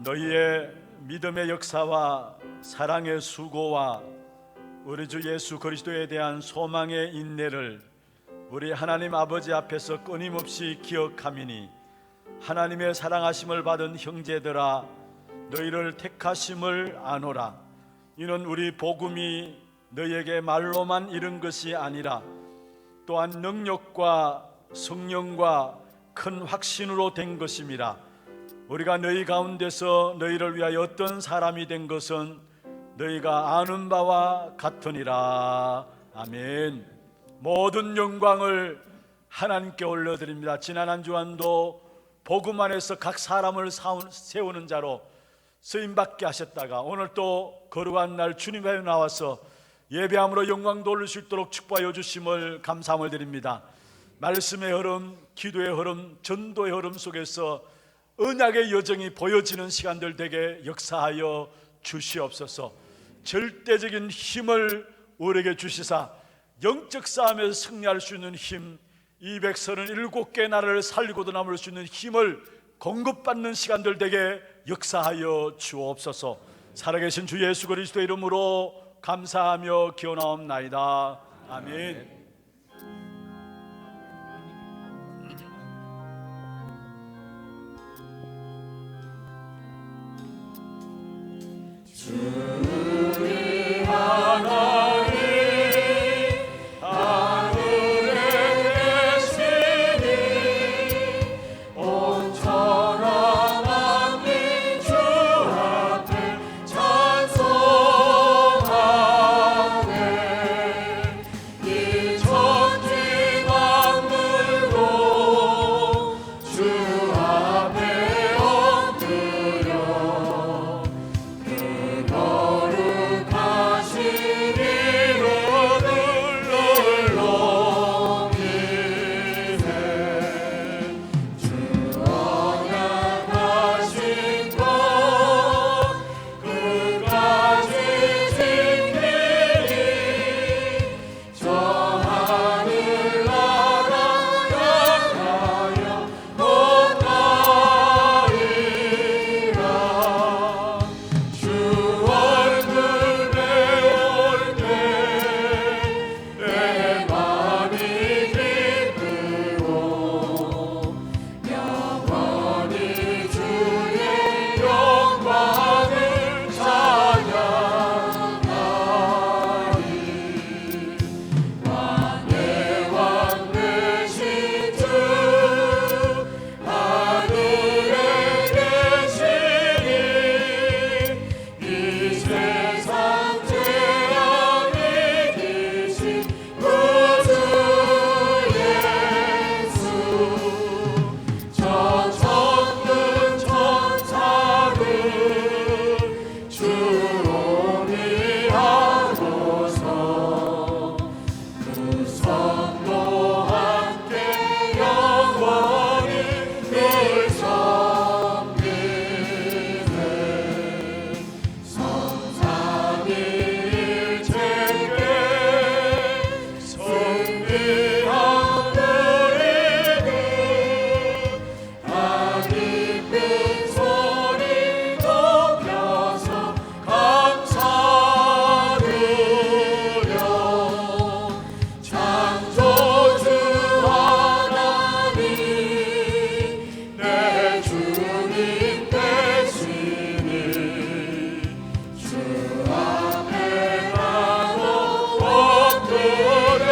너희의 믿음의 역사와 사랑의 수고와 우리 주 예수 그리스도에 대한 소망의 인내를 우리 하나님 아버지 앞에서 끊임없이 기억하미니 하나님의 사랑하심을 받은 형제들아 너희를 택하심을 아노라. 이는 우리 복음이 너희에게 말로만 이른 것이 아니라 또한 능력과 성령과 큰 확신으로 된 것임이라. 우리가 너희 가운데서 너희를 위하여 어떤 사람이 된 것은 너희가 아는 바와 같으니라. 아멘. 모든 영광을 하나님께 올려드립니다. 지난 한 주간도 복음 안에서 각 사람을 세우는 자로 쓰임받게 하셨다가 오늘 또 거룩한 날 주님 앞에 나와서 예배함으로 영광 돌릴 수 있도록 축복하여 주심을 감사함을 드립니다. 말씀의 흐름, 기도의 흐름, 전도의 흐름 속에서 언약의 여정이 보여지는 시간들 되게 역사하여 주시옵소서. 절대적인 힘을 우리에게 주시사 영적 싸움에서 승리할 수 있는 힘, 237개 나라를 살리고도 남을 수 있는 힘을 공급받는 시간들 되게 역사하여 주옵소서. 살아계신 주 예수 그리스도의 이름으로 감사하며 기원하옵나이다. 아멘. 주의 하나님 하늘에 계시니 온천한 만민 주 앞에 찬송하네. 이 천지 만물도 주 앞에 엎드려 거룩하신 이름을 높이네. 주 언약하신 것 끝까지 지키니 저 하늘 나라 향하여 못가리라. 주 얼굴 배울 때 내 맘이 기쁘고 영원히 주의 영광을 찬양하리. 왕의 왕 되신 주 하늘에 계시니 이 세상 죄악이 계신 구주 예수 저 천군 천사를 주로 위하고서 그 성도 함께 영원히 늘 섬기네. 성삼위일체께 승리한 우리들 다 기쁜 소리 높여서 감사드려. 창조주 하나님 내 주님 되시니 주 앞에 나도 엎드려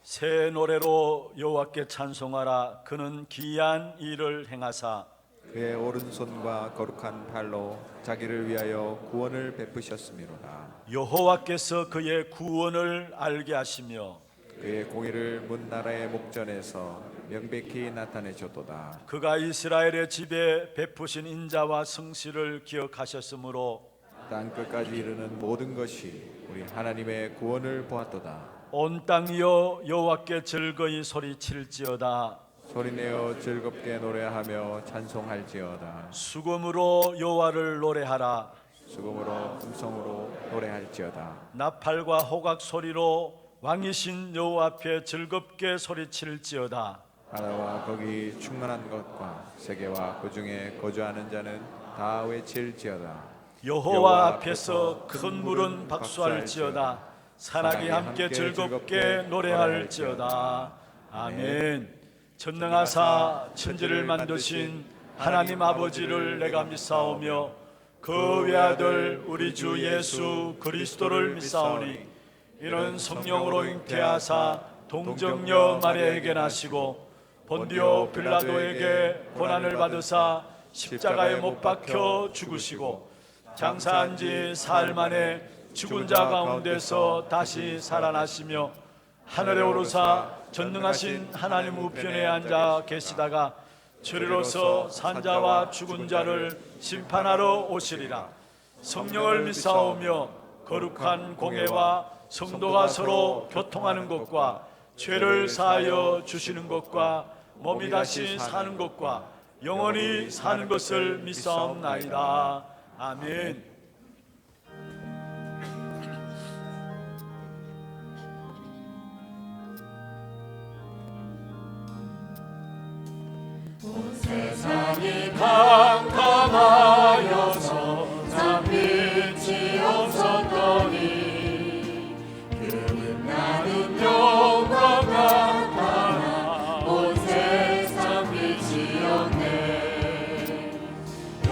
새 노래로 여호와께 찬송하라. 그는 기이한 일을 행하사 그의 오른손과 거룩한 팔로 자기를 위하여 구원을 베푸셨음이로다. 여호와께서 그의 구원을 알게 하시며 그의 공의를 문 나라의 목전에서 명백히 나타내셨도다. 그가 이스라엘의 집에 베푸신 인자와 성실을 기억하셨으므로 땅 끝까지 이르는 모든 것이 우리 하나님의 구원을 보았도다. 온 땅이여 여호와께 즐거이 소리칠지어다. 소리내어 즐겁게 노래하며 찬송할지어다. 수금으로 여호와를 노래하라. 수금으로 음성으로 노래할지어다. 나팔과 호각 소리로 왕이신 여호와 앞에 즐겁게 소리칠지어다. 바다와 거기 충만한 것과 세계와 그 중에 거주하는 자는 다 외칠지어다. 여호와 앞에서 큰 물은 박수할지어다. 산악이 함께 즐겁게 노래할지어다. 아멘. 전능하사 천지를 만드신 하나님 아버지를 내가 믿사오며 그 외아들 우리 주 예수 그리스도를 믿사오니 이는 성령으로 잉태하사 동정녀 마리아에게 나시고 본디오 빌라도에게 고난을 받으사 십자가에 못 박혀 죽으시고 장사한 지 사흘 만에 죽은 자 가운데서 다시 살아나시며 하늘에 오르사 전능하신 하나님 우편에 앉아 계시다가 주리로서 산자와 죽은 자를 심판하러 오시리라. 성령을 믿사오며 거룩한 공회와 성도가 서로 교통하는 것과 죄를 사하여 주시는 것과 몸이 다시 사는 것과 영원히 사는 것을 믿사옵나이다. 아멘. 세상이 캄캄하여서 참 빛이 없었더니 그는 나는 영광 같아 온 세상 빛이었네.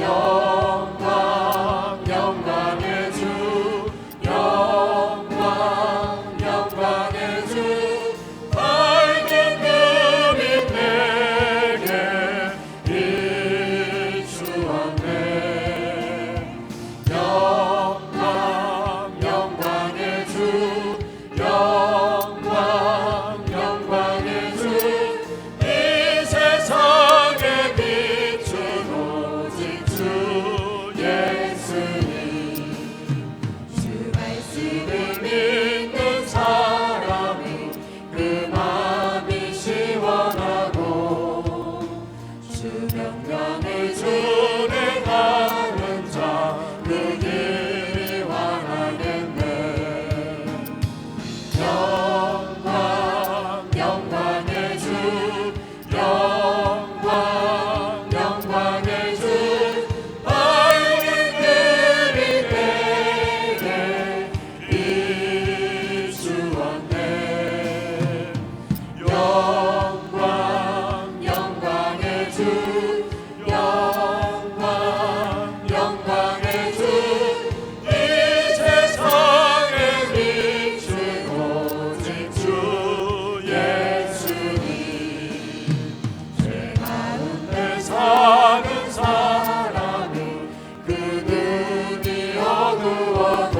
영광 영광의 주 영광 영광의 주 밝은 금이 내게 비추었네. 영광 영광의 주 영광 영광의 주 이 세상에 비춘 오직 주 예수님. 주 말씀을 믿는 사람은 그 마음이 시원하고 주 명령을 준행하는 자 그 길이 환하겠네. 영광 영광의 주 영광 영광의 주 밝은 금이 내게 비추었네. 영광 영광의 주 영광 영광의 주 이 세상에 비춘 오직 주 예수님. 죄 가운데 사는 사람은 그 눈이 어두워도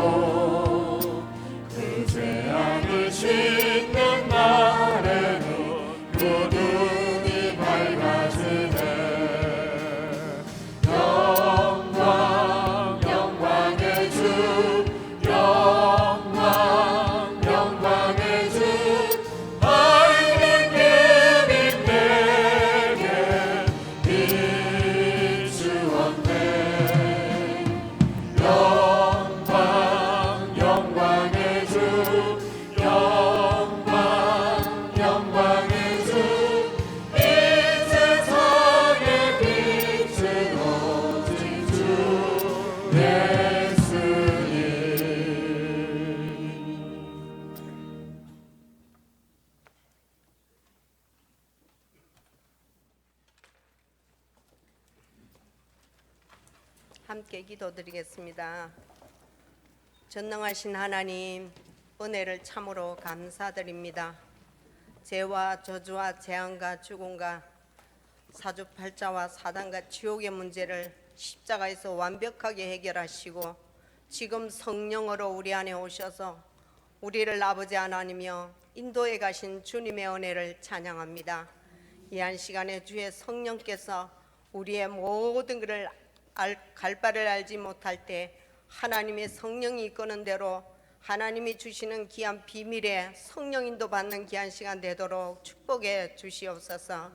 그 죄악을 씻는 날에는 그 눈이 밝아지네. 영광 영광의 주 영광 영광의 주 밝은 금이 내게 비추었네. 영광 영광의 주 영광 영광의 주 이 세상에 비춘 오직 주 예수님. 함께 기도드리겠습니다. 전능하신 하나님, 은혜를 참으로 감사드립니다. 죄와 저주와 재앙과 죽음과 사주팔자와 사단과 지옥의 문제를 십자가에서 완벽하게 해결하시고 지금 성령으로 우리 안에 오셔서 우리를 아버지 하나님이여 인도해 가신 주님의 은혜를 찬양합니다. 이 한 시간에 주의 성령께서 우리의 모든 것을 갈 바를 알지 못할 때 하나님의 성령이 이끄는 대로 하나님이 주시는 귀한 비밀에 성령 인도 받는 귀한 시간 되도록 축복해 주시옵소서.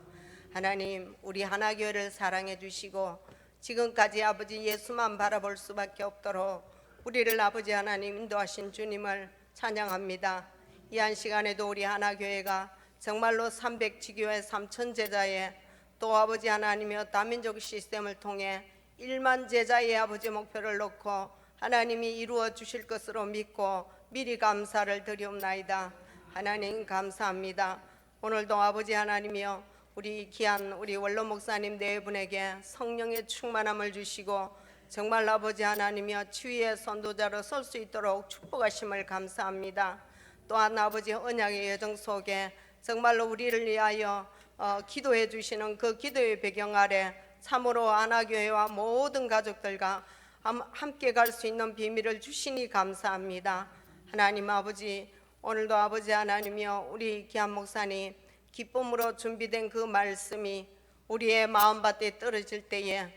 하나님, 우리 하나교회를 사랑해 주시고 지금까지 아버지 예수만 바라볼 수밖에 없도록 우리를 아버지 하나님 인도하신 주님을 찬양합니다. 이 한 시간에도 우리 하나교회가 정말로 300지교회 3,000제자의 또 아버지 하나님이여 다민족 시스템을 통해 1만 제자의 아버지 목표를 놓고 하나님이 이루어 주실 것으로 믿고 미리 감사를 드리옵나이다. 하나님 감사합니다. 오늘도 아버지 하나님이여 우리 귀한 우리 원로 목사님 네 분에게 성령의 충만함을 주시고 정말 아버지 하나님이여 치유의 선도자로 설 수 있도록 축복하심을 감사합니다. 또한 아버지 언약의 여정 속에 정말로 우리를 위하여 기도해 주시는 그 기도의 배경 아래 참으로 하나교회와 모든 가족들과 함께 갈 수 있는 비밀을 주시니 감사합니다. 하나님 아버지, 오늘도 아버지 하나님이여 우리 귀한 목사님 기쁨으로 준비된 그 말씀이 우리의 마음밭에 떨어질 때에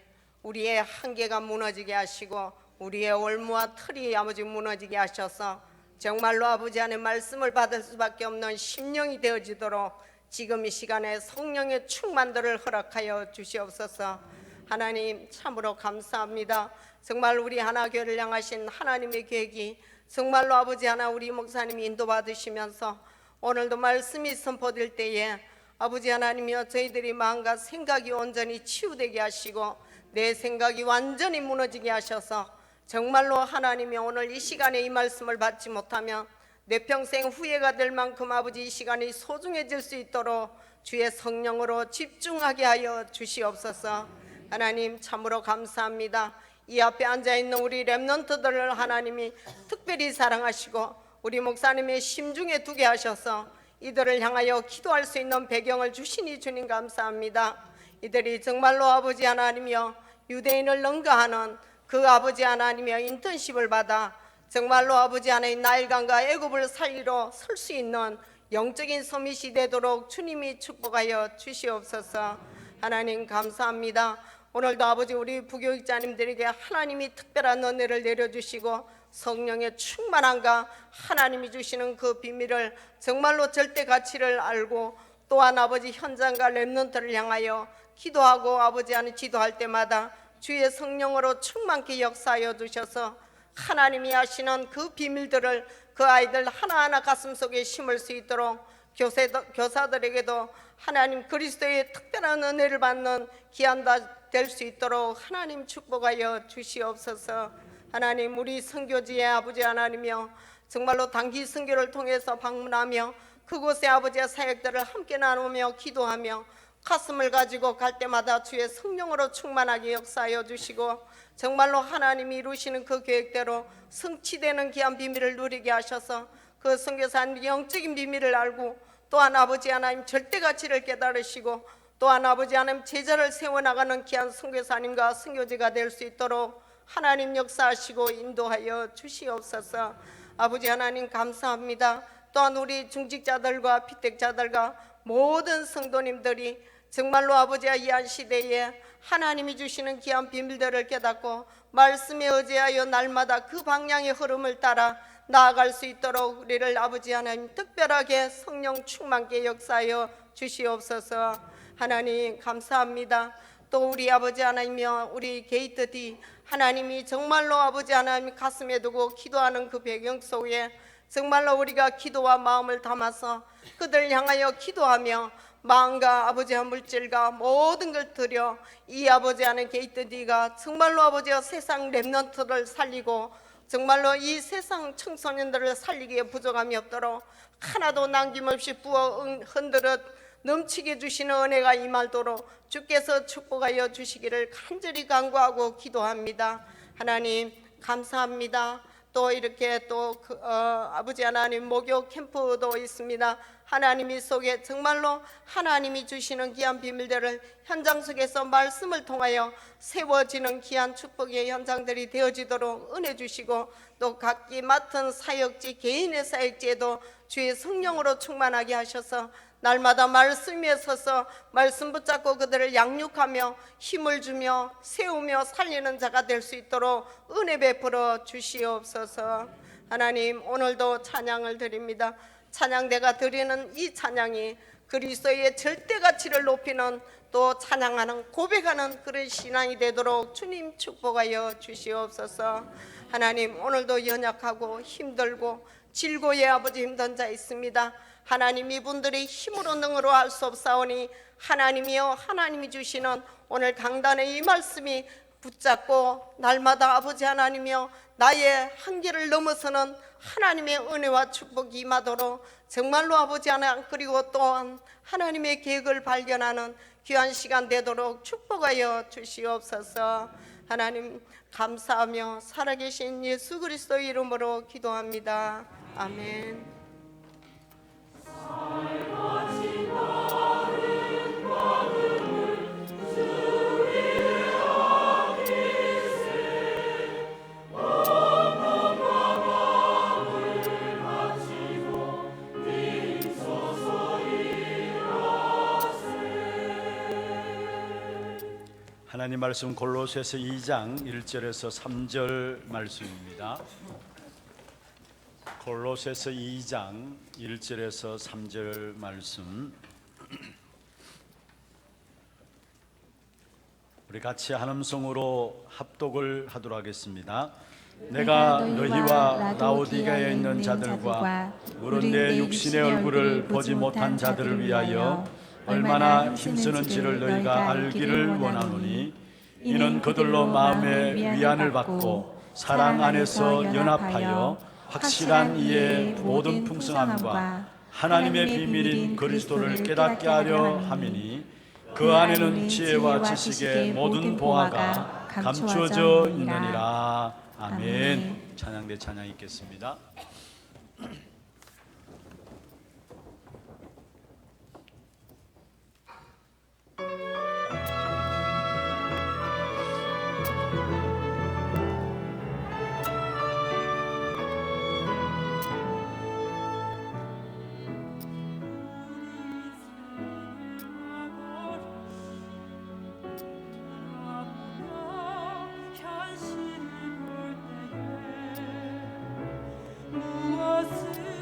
우리의 한계가 무너지게 하시고 우리의 올무와 틀이 아버지 무너지게 하셔서 정말로 아버지 안에 말씀을 받을 수밖에 없는 심령이 되어지도록 지금 이 시간에 성령의 충만도를 허락하여 주시옵소서. 하나님 참으로 감사합니다. 정말 우리 하나교회를 향하신 하나님의 계획이 정말로 아버지 하나 우리 목사님이 인도받으시면서 오늘도 말씀이 선포될 때에 아버지 하나님이여 저희들이 마음과 생각이 온전히 치유되게 하시고 내 생각이 완전히 무너지게 하셔서 정말로 하나님이 오늘 이 시간에 이 말씀을 받지 못하면 내 평생 후회가 될 만큼 아버지 이 시간이 소중해질 수 있도록 주의 성령으로 집중하게 하여 주시옵소서. 하나님 참으로 감사합니다. 이 앞에 앉아있는 우리 렘넌트들을 하나님이 특별히 사랑하시고 우리 목사님의 심중에 두게 하셔서 이들을 향하여 기도할 수 있는 배경을 주시니 주님 감사합니다. 이들이 정말로 아버지 하나님이여 유대인을 능가하는 그 아버지 하나님이여 인턴십을 받아 정말로 아버지 하나님 나일강과 애굽을 살리러 설 수 있는 영적인 서밋이 되도록 주님이 축복하여 주시옵소서. 하나님 감사합니다. 오늘도 아버지 우리 부교육자님들에게 하나님이 특별한 은혜를 내려주시고 성령의 충만함과 하나님이 주시는 그 비밀을 정말로 절대 가치를 알고 또한 아버지 현장과 렘넌트를 향하여 기도하고 아버지 하나님 지도할 때마다 주의 성령으로 충만케 역사하여 주셔서 하나님이 하시는 그 비밀들을 그 아이들 하나하나 가슴속에 심을 수 있도록 교사들에게도 하나님 그리스도의 특별한 은혜를 받는 기한다 될 수 있도록 하나님 축복하여 주시옵소서. 하나님 우리 선교지의 아버지 하나님이여 정말로 단기 선교를 통해서 방문하며 그곳에 아버지의 사역들을 함께 나누며 기도하며 가슴을 가지고 갈 때마다 주의 성령으로 충만하게 역사하여 주시고 정말로 하나님이 이루시는 그 계획대로 성취되는 귀한 비밀을 누리게 하셔서 그 선교사님 영적인 비밀을 알고 또한 아버지 하나님 절대 가치를 깨달으시고 또한 아버지 하나님 제자를 세워나가는 귀한 선교사님과 선교지가 될 수 있도록 하나님 역사하시고 인도하여 주시옵소서. 아버지 하나님 감사합니다. 또한 우리 중직자들과 피택자들과 모든 성도님들이 정말로 아버지와 이 한 시대에 하나님이 주시는 귀한 비밀들을 깨닫고 말씀에 의지하여 날마다 그 방향의 흐름을 따라 나아갈 수 있도록 우리를 아버지 하나님 특별하게 성령 충만케 역사하여 주시옵소서. 하나님 감사합니다. 또 우리 아버지 하나님이여 우리 게이트 D 하나님이 정말로 아버지 하나님 가슴에 두고 기도하는 그 배경 속에 정말로 우리가 기도와 마음을 담아서 그들 향하여 기도하며 마음과 아버지와 물질과 모든 걸 드려 이 아버지 하는 게이트 D가 정말로 아버지와 세상 렘넌트를 살리고 정말로 이 세상 청소년들을 살리기에 부족함이 없도록 하나도 남김없이 부어 흔들어 넘치게 주시는 은혜가 임하도록 주께서 축복하여 주시기를 간절히 간구하고 기도합니다. 하나님 감사합니다. 또 이렇게 또 아버지 하나님 목욕 캠프도 있습니다. 하나님이 속에 정말로 하나님이 주시는 귀한 비밀들을 현장 속에서 말씀을 통하여 세워지는 귀한 축복의 현장들이 되어지도록 은혜 주시고 또 각기 맡은 사역지 개인의 사역지에도 주의 성령으로 충만하게 하셔서 날마다 말씀 위에 서서 말씀 붙잡고 그들을 양육하며 힘을 주며 세우며 살리는 자가 될 수 있도록 은혜 베풀어 주시옵소서. 하나님 오늘도 찬양을 드립니다. 찬양대가 드리는 이 찬양이 그리스도의 절대 가치를 높이는 또 찬양하는 고백하는 그런 신앙이 되도록 주님 축복하여 주시옵소서. 하나님, 오늘도 연약하고 힘들고 질고의 아버지 힘든 자 있습니다. 하나님, 이분들이 힘으로 능으로 할 수 없사오니 하나님이여, 하나님이 주시는 오늘 강단의 이 말씀이 붙잡고 날마다 아버지 하나님이여 나의 한계를 넘어서는 하나님의 은혜와 축복이 임하도록 정말로 아버지 하나님, 그리고 또한 하나님의 계획을 발견하는 귀한 시간 되도록 축복하여 주시옵소서. 하나님, 감사하며 살아계신 예수 그리스도 이름으로 기도합니다. 아멘. 하나님 말씀 골로새서 2장 1절에서 3절 말씀입니다. 골로새서 2장 1절에서 3절 말씀, 우리 같이 한음성으로 합독을 하도록 하겠습니다. 내가 너희와 라오디게아에 있는 자들과 물은 내 육신의 얼굴을 보지 못한 자들을 위하여 얼마나 힘쓰는지를 너희가 알기를 원하노니, 이는 그들로 마음의 위안을 받고 사랑 안에서 연합하여 확실한 이의 모든 풍성함과 하나님의 비밀인 그리스도를 깨닫게 하려 함이니, 그 안에는 지혜와 지식의 모든 보화가 감추어져 있느니라. 아멘. 찬양대 찬양 있겠습니다. 무엇을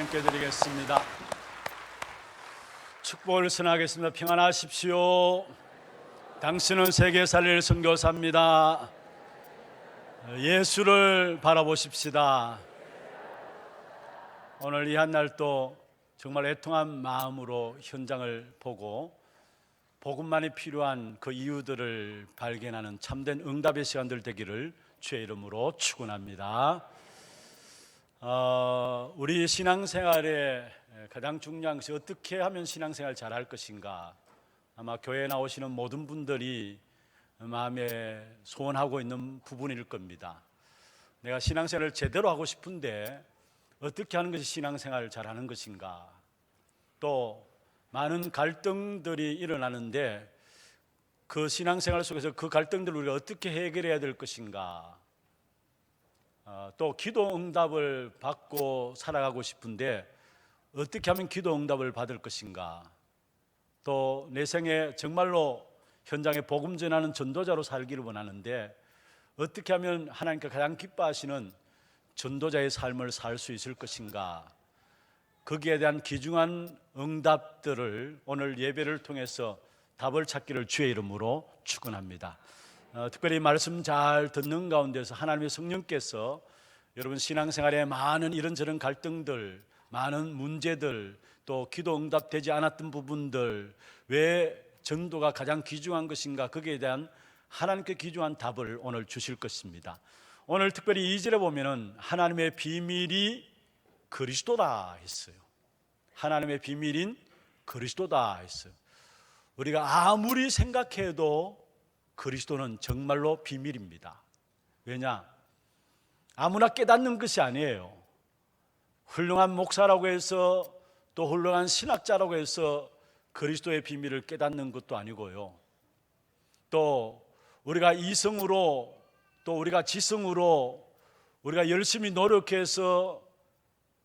하나님께 드리겠습니다. 축복을 선하겠습니다. 평안하십시오. 당신은 세계 살릴 선교사입니다. 예수를 바라보십시다. 오늘 이 한날도 정말 애통한 마음으로 현장을 보고 복음만이 필요한 그 이유들을 발견하는 참된 응답의 시간들 되기를 주의 이름으로 축원합니다. 우리 신앙생활에 가장 중요한 것이 어떻게 하면 신앙생활 잘할 것인가. 아마 교회에 나오시는 모든 분들이 마음에 소원하고 있는 부분일 겁니다. 내가 신앙생활을 제대로 하고 싶은데 어떻게 하는 것이 신앙생활을 잘하는 것인가. 또 많은 갈등들이 일어나는데 그 신앙생활 속에서 그 갈등들을 우리가 어떻게 해결해야 될 것인가. 또 기도 응답을 받고 살아가고 싶은데 어떻게 하면 기도 응답을 받을 것인가. 또 내 생에 정말로 현장에 복음 전하는 전도자로 살기를 원하는데 어떻게 하면 하나님께 가장 기뻐하시는 전도자의 삶을 살 수 있을 것인가. 거기에 대한 귀중한 응답들을 오늘 예배를 통해서 답을 찾기를 주의 이름으로 축원합니다. 특별히 말씀 잘 듣는 가운데서 하나님의 성령께서 여러분 신앙생활에 많은 이런저런 갈등들, 많은 문제들, 또 기도 응답되지 않았던 부분들, 왜 전도가 가장 귀중한 것인가, 거기에 대한 하나님께 귀중한 답을 오늘 주실 것입니다. 오늘 특별히 2절에 보면은 하나님의 비밀이 그리스도다 했어요. 하나님의 비밀인 그리스도다 했어요. 우리가 아무리 생각해도 그리스도는 정말로 비밀입니다. 왜냐? 아무나 깨닫는 것이 아니에요. 훌륭한 목사라고 해서 또 훌륭한 신학자라고 해서 그리스도의 비밀을 깨닫는 것도 아니고요. 또 우리가 이성으로 또 우리가 지성으로 우리가 열심히 노력해서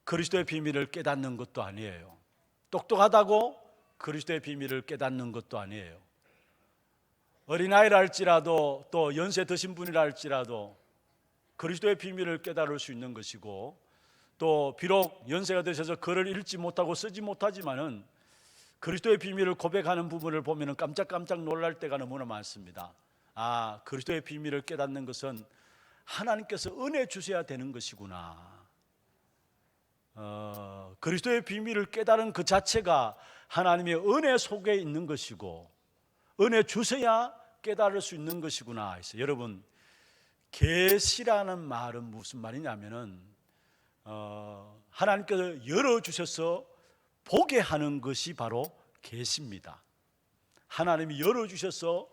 그리스도의 비밀을 깨닫는 것도 아니에요. 똑똑하다고 그리스도의 비밀을 깨닫는 것도 아니에요. 어린아이라 할지라도 또 연세 드신 분이라 할지라도 그리스도의 비밀을 깨달을 수 있는 것이고, 또 비록 연세가 드셔서 글을 읽지 못하고 쓰지 못하지만은 그리스도의 비밀을 고백하는 부분을 보면 깜짝깜짝 놀랄 때가 너무나 많습니다. 아, 그리스도의 비밀을 깨닫는 것은 하나님께서 은혜 주셔야 되는 것이구나. 그리스도의 비밀을 깨달은 그 자체가 하나님의 은혜 속에 있는 것이고 은혜 주셔야 깨달을 수 있는 것이구나 해서, 여러분 계시라는 말은 무슨 말이냐면은 하나님께서 열어주셔서 보게 하는 것이 바로 계시입니다. 하나님이 열어주셔서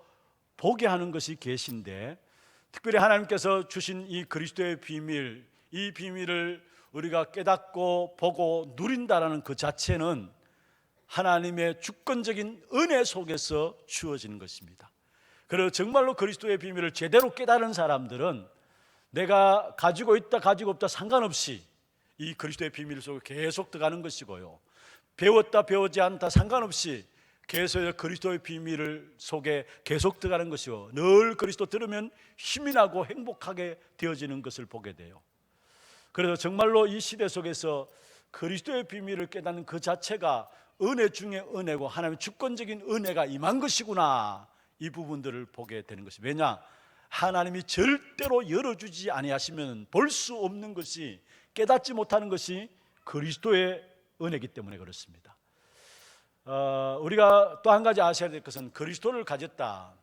보게 하는 것이 계시인데, 특별히 하나님께서 주신 이 그리스도의 비밀, 이 비밀을 우리가 깨닫고 보고 누린다라는 그 자체는 하나님의 주권적인 은혜 속에서 주어지는 것입니다. 그래서 정말로 그리스도의 비밀을 제대로 깨달은 사람들은 내가 가지고 있다 가지고 없다 상관없이 이 그리스도의 비밀 속에 계속 들어가는 것이고요, 배웠다 배우지 않다 상관없이 계속 그리스도의 비밀을 속에 계속 들어가는 것이고, 늘 그리스도 들으면 힘이 나고 행복하게 되어지는 것을 보게 돼요. 그래서 정말로 이 시대 속에서 그리스도의 비밀을 깨닫는 그 자체가 은혜 중에 은혜고 하나님의 주권적인 은혜가 임한 것이구나, 이 부분들을 보게 되는 것이. 왜냐? 하나님이 절대로 열어주지 아니하시면 볼 수 없는 것이, 깨닫지 못하는 것이 그리스도의 은혜이기 때문에 그렇습니다. 우리가 또 한 가지 아셔야 될 것은 그리스도를 가졌다,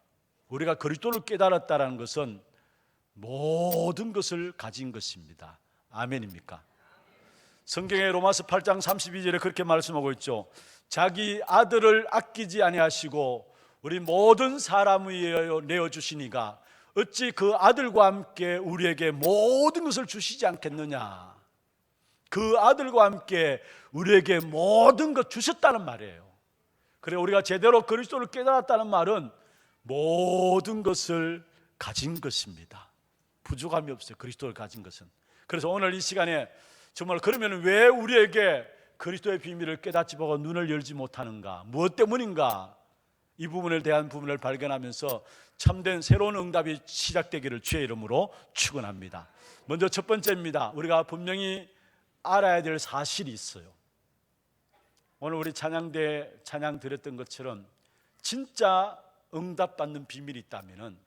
우리가 그리스도를 깨달았다는 것은 모든 것을 가진 것입니다. 아멘입니까? 성경의 로마서 8장 32절에 그렇게 말씀하고 있죠. 자기 아들을 아끼지 아니하시고 우리 모든 사람을 위하여 내어주시니가 어찌 그 아들과 함께 우리에게 모든 것을 주시지 않겠느냐. 그 아들과 함께 우리에게 모든 것 주셨다는 말이에요. 그래, 우리가 제대로 그리스도를 깨달았다는 말은 모든 것을 가진 것입니다. 부족함이 없어요, 그리스도를 가진 것은. 그래서 오늘 이 시간에 정말 그러면 왜 우리에게 그리스도의 비밀을 깨닫지 보고 눈을 열지 못하는가, 무엇 때문인가, 이 부분에 대한 부분을 발견하면서 참된 새로운 응답이 시작되기를 주의 이름으로 축원합니다. 먼저 첫 번째입니다. 우리가 분명히 알아야 될 사실이 있어요. 오늘 우리 찬양대 찬양 드렸던 것처럼 진짜 응답받는 비밀이 있다면은,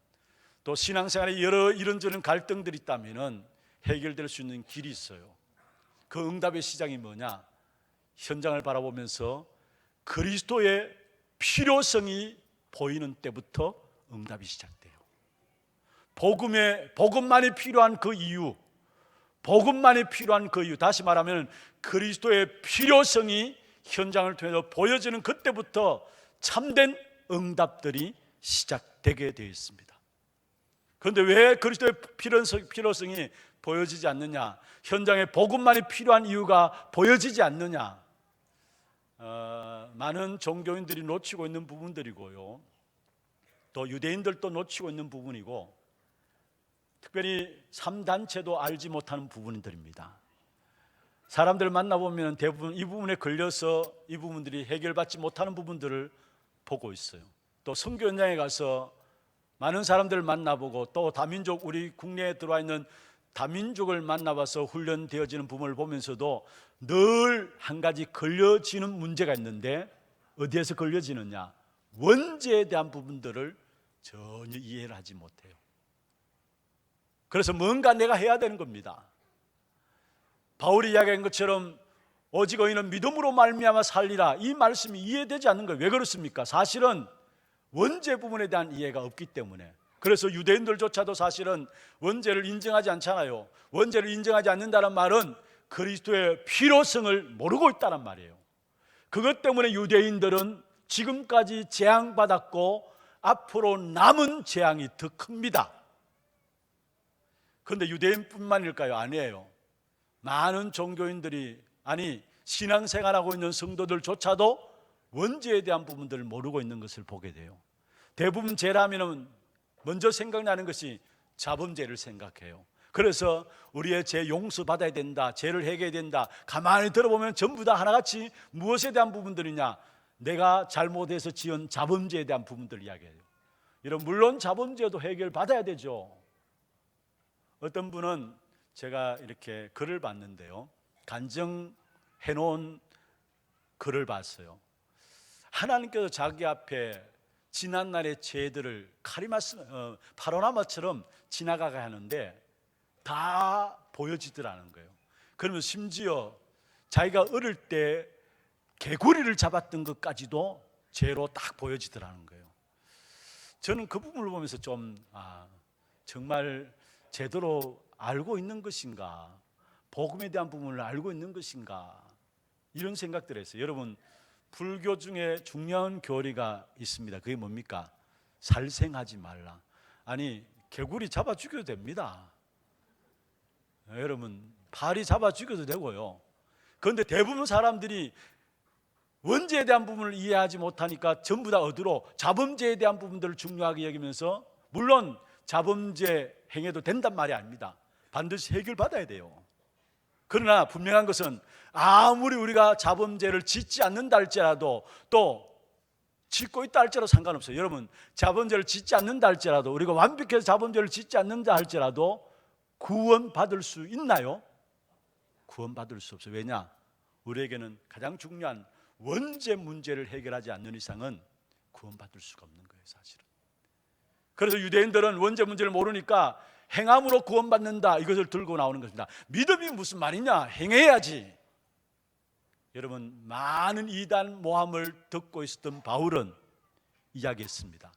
또 신앙생활에 여러 이런저런 갈등들이 있다면은 해결될 수 있는 길이 있어요. 그 응답의 시작이 뭐냐? 현장을 바라보면서 그리스도의 필요성이 보이는 때부터 응답이 시작돼요. 복음만이 필요한 그 이유, 복음만이 필요한 그 이유, 다시 말하면 그리스도의 필요성이 현장을 통해서 보여지는 그때부터 참된 응답들이 시작되게 되어 있습니다. 그런데 왜 그리스도의 필요성이 보여지지 않느냐? 현장에 복음만이 필요한 이유가 보여지지 않느냐? 많은 종교인들이 놓치고 있는 부분들이고요, 또 유대인들도 놓치고 있는 부분이고, 특별히 3단체도 알지 못하는 부분들입니다. 사람들을 만나보면 대부분 이 부분에 걸려서 이 부분들이 해결받지 못하는 부분들을 보고 있어요. 또 선교 현장에 가서 많은 사람들을 만나보고, 또 다민족, 우리 국내에 들어와 있는 다민족을 만나봐서 훈련되어지는 부분을 보면서도 늘 한 가지 걸려지는 문제가 있는데, 어디에서 걸려지느냐? 원죄에 대한 부분들을 전혀 이해를 하지 못해요. 그래서 뭔가 내가 해야 되는 겁니다. 바울이 이야기한 것처럼 오직 의인은 믿음으로 말미암아 살리라, 이 말씀이 이해되지 않는 거예요. 왜 그렇습니까? 사실은 원죄 부분에 대한 이해가 없기 때문에. 그래서 유대인들조차도 사실은 원죄를 인정하지 않잖아요. 원죄를 인정하지 않는다는 말은 그리스도의 필요성을 모르고 있다는 말이에요. 그것 때문에 유대인들은 지금까지 재앙받았고 앞으로 남은 재앙이 더 큽니다. 그런데 유대인뿐만일까요? 아니에요. 많은 종교인들이, 아니 신앙생활하고 있는 성도들조차도 원죄에 대한 부분들을 모르고 있는 것을 보게 돼요. 대부분 죄라면 먼저 생각나는 것이 자범죄를 생각해요. 그래서 우리의 죄 용서받아야 된다, 죄를 해결해야 된다. 가만히 들어보면 전부 다 하나같이 무엇에 대한 부분들이냐? 내가 잘못해서 지은 자범죄에 대한 부분들을 이야기해요. 여러분, 물론 자범죄도 해결받아야 되죠. 어떤 분은 제가 이렇게 글을 봤는데요, 간증해 놓은 글을 봤어요. 하나님께서 자기 앞에 지난날의 죄들을 파노라마처럼 지나가게 하는데 다 보여지더라는 거예요. 그러면 심지어 자기가 어릴 때 개구리를 잡았던 것까지도 죄로 딱 보여지더라는 거예요. 저는 그 부분을 보면서 좀 정말 제대로 알고 있는 것인가, 복음에 대한 부분을 알고 있는 것인가, 이런 생각들을 했어요. 여러분, 불교 중에 중요한 교리가 있습니다. 그게 뭡니까? 살생하지 말라. 아니, 개구리 잡아 죽여도 됩니다. 여러분, 파리 잡아 죽여도 되고요. 그런데 대부분 사람들이 원죄에 대한 부분을 이해하지 못하니까 전부 다 어디로 자범죄에 대한 부분들을 중요하게 여기면서, 물론 자범죄 행해도 된단 말이 아닙니다. 반드시 해결받아야 돼요. 그러나 분명한 것은 아무리 우리가 자범죄를 짓지 않는다 할지라도, 또 짓고 있다 할지라도 상관없어요. 여러분, 자범죄를 짓지 않는다 할지라도, 우리가 완벽해서 자범죄를 짓지 않는다 할지라도 구원받을 수 있나요? 구원받을 수 없어요. 왜냐? 우리에게는 가장 중요한 원죄 문제를 해결하지 않는 이상은 구원받을 수가 없는 거예요, 사실은. 그래서 유대인들은 원죄 문제를 모르니까 행함으로 구원받는다, 이것을 들고 나오는 것입니다. 믿음이 무슨 말이냐? 행해야지. 여러분, 많은 이단 모함을 듣고 있었던 바울은 이야기했습니다.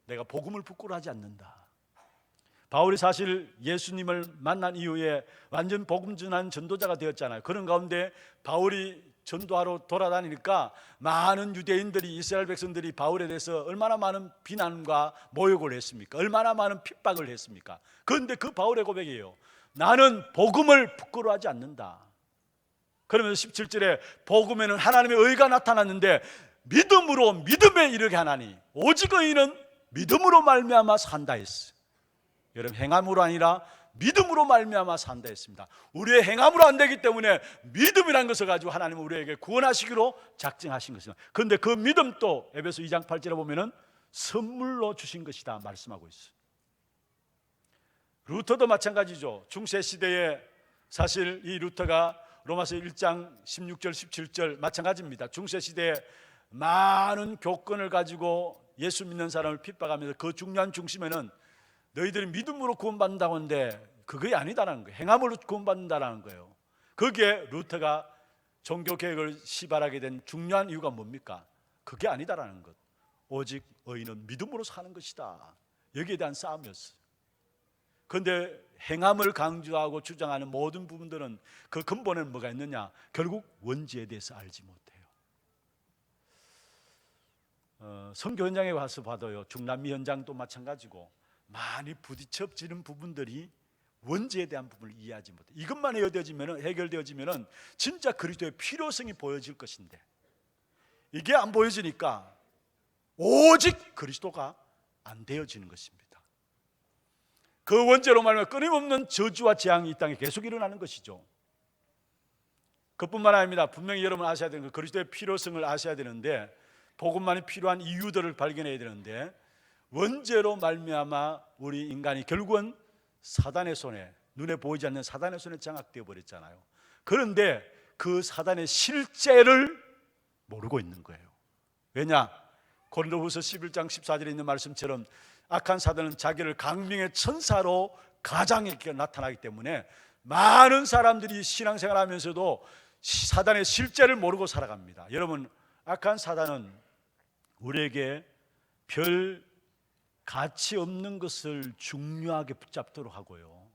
내가 복음을 부끄러워하지 않는다. 바울이 사실 예수님을 만난 이후에 완전 복음 전한 전도자가 되었잖아요. 그런 가운데 바울이 전도하러 돌아다니니까 많은 유대인들이, 이스라엘 백성들이 바울에 대해서 얼마나 많은 비난과 모욕을 했습니까? 얼마나 많은 핍박을 했습니까? 그런데 그 바울의 고백이에요. 나는 복음을 부끄러워하지 않는다. 그러면서 17절에 복음에는 하나님의 의가 나타났는데 믿음으로 믿음에 이르게 하나니 오직 의인은 믿음으로 말미암아 산다 했어요. 여러분, 행함으로 아니라 믿음으로 말미암아 산다 했습니다. 우리의 행함으로 안 되기 때문에 믿음이라는 것을 가지고 하나님은 우리에게 구원하시기로 작정하신 것입니다. 그런데 그 믿음도 에베소 2장 8절에 보면은 선물로 주신 것이다 말씀하고 있어요. 루터도 마찬가지죠. 중세 시대에 사실 이 루터가 로마서 1장 16절 17절 마찬가지입니다. 중세시대에 많은 교권을 가지고 예수 믿는 사람을 핍박하면서 그 중요한 중심에는 너희들이 믿음으로 구원받는다고 하는데 그게 아니다라는 거예요. 행함으로 구원받는다라는 거예요. 거기에 루터가 종교개혁을 시발하게 된 중요한 이유가 뭡니까? 그게 아니다라는 것. 오직 의인은 믿음으로 사는 것이다. 여기에 대한 싸움이었어요. 그런데 행함을 강조하고 주장하는 모든 부분들은 그 근본에는 뭐가 있느냐? 결국 원죄에 대해서 알지 못해요. 선교 현장에 와서 봐도요, 중남미 현장도 마찬가지고 많이 부딪혀지는 부분들이 원죄에 대한 부분을 이해하지 못해. 이것만 해결되어지면 진짜 그리스도의 필요성이 보여질 것인데 이게 안 보여지니까 오직 그리스도가 안 되어지는 것입니다. 그 원죄로 말하면 끊임없는 저주와 재앙이 이 땅에 계속 일어나는 것이죠. 그뿐만 아닙니다. 분명히 여러분 아셔야 되는 건 그리스도의 필요성을 아셔야 되는데 복음만이 필요한 이유들을 발견해야 되는데 원죄로 말미암아 우리 인간이 결국은 사단의 손에, 눈에 보이지 않는 사단의 손에 장악되어 버렸잖아요. 그런데 그 사단의 실제를 모르고 있는 거예요. 왜냐? 고린도후서 11장 14절에 있는 말씀처럼 악한 사단은 자기를 강명의 천사로 가장에게 나타나기 때문에 많은 사람들이 신앙생활 하면서도 사단의 실제를 모르고 살아갑니다. 여러분, 악한 사단은 우리에게 별 가치 없는 것을 중요하게 붙잡도록 하고요,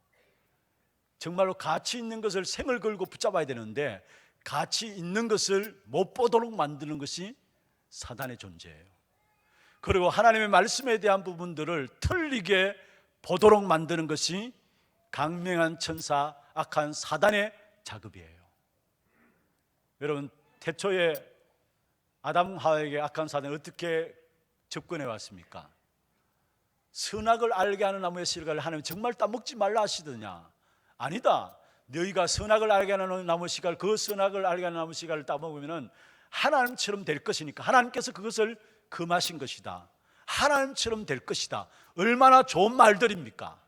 정말로 가치 있는 것을 생을 걸고 붙잡아야 되는데 가치 있는 것을 못 보도록 만드는 것이 사단의 존재예요. 그리고 하나님의 말씀에 대한 부분들을 틀리게 보도록 만드는 것이 강명한 천사, 악한 사단의 작업이에요. 여러분, 태초에 아담 하와에게 악한 사단이 어떻게 접근해 왔습니까? 선악을 알게 하는 나무의 씨를 하나님 정말 따먹지 말라 하시더냐? 아니다. 너희가 선악을 알게 하는 나무 씨갈, 그 선악을 알게 하는 나무 씨갈을 따먹으면 하나님처럼 될 것이니까 하나님께서 그것을 금하신 것이다. 하나님처럼 될 것이다. 얼마나 좋은 말들입니까?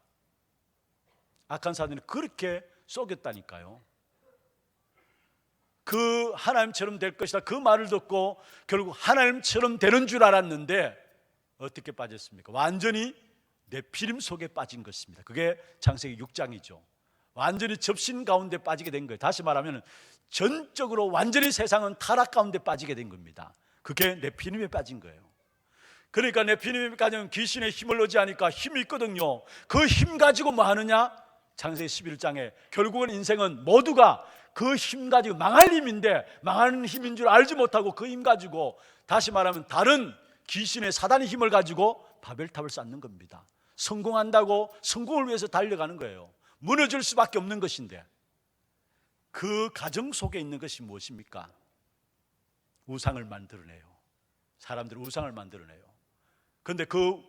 악한 사단이 그렇게 속였다니까요. 그 하나님처럼 될 것이다, 그 말을 듣고 결국 하나님처럼 되는 줄 알았는데 어떻게 빠졌습니까? 완전히 네피림 속에 빠진 것입니다. 그게 창세기 6장이죠. 완전히 접신 가운데 빠지게 된 거예요. 다시 말하면 전적으로 완전히 세상은 타락 가운데 빠지게 된 겁니다. 그게 네피림에 빠진 거예요. 그러니까 네피림에 빠지면 귀신의 힘을 의지하니까 힘이 있거든요. 그 힘 가지고 뭐 하느냐? 창세기 11장에 결국은 인생은 모두가 그 힘 가지고 망할 힘인데 망하는 힘인 줄 알지 못하고 그 힘 가지고, 다시 말하면 다른 귀신의 사단의 힘을 가지고 바벨탑을 쌓는 겁니다. 성공한다고 성공을 위해서 달려가는 거예요. 무너질 수밖에 없는 것인데 그 가정 속에 있는 것이 무엇입니까? 우상을 만들어내요. 사람들이 우상을 만들어내요. 그런데 그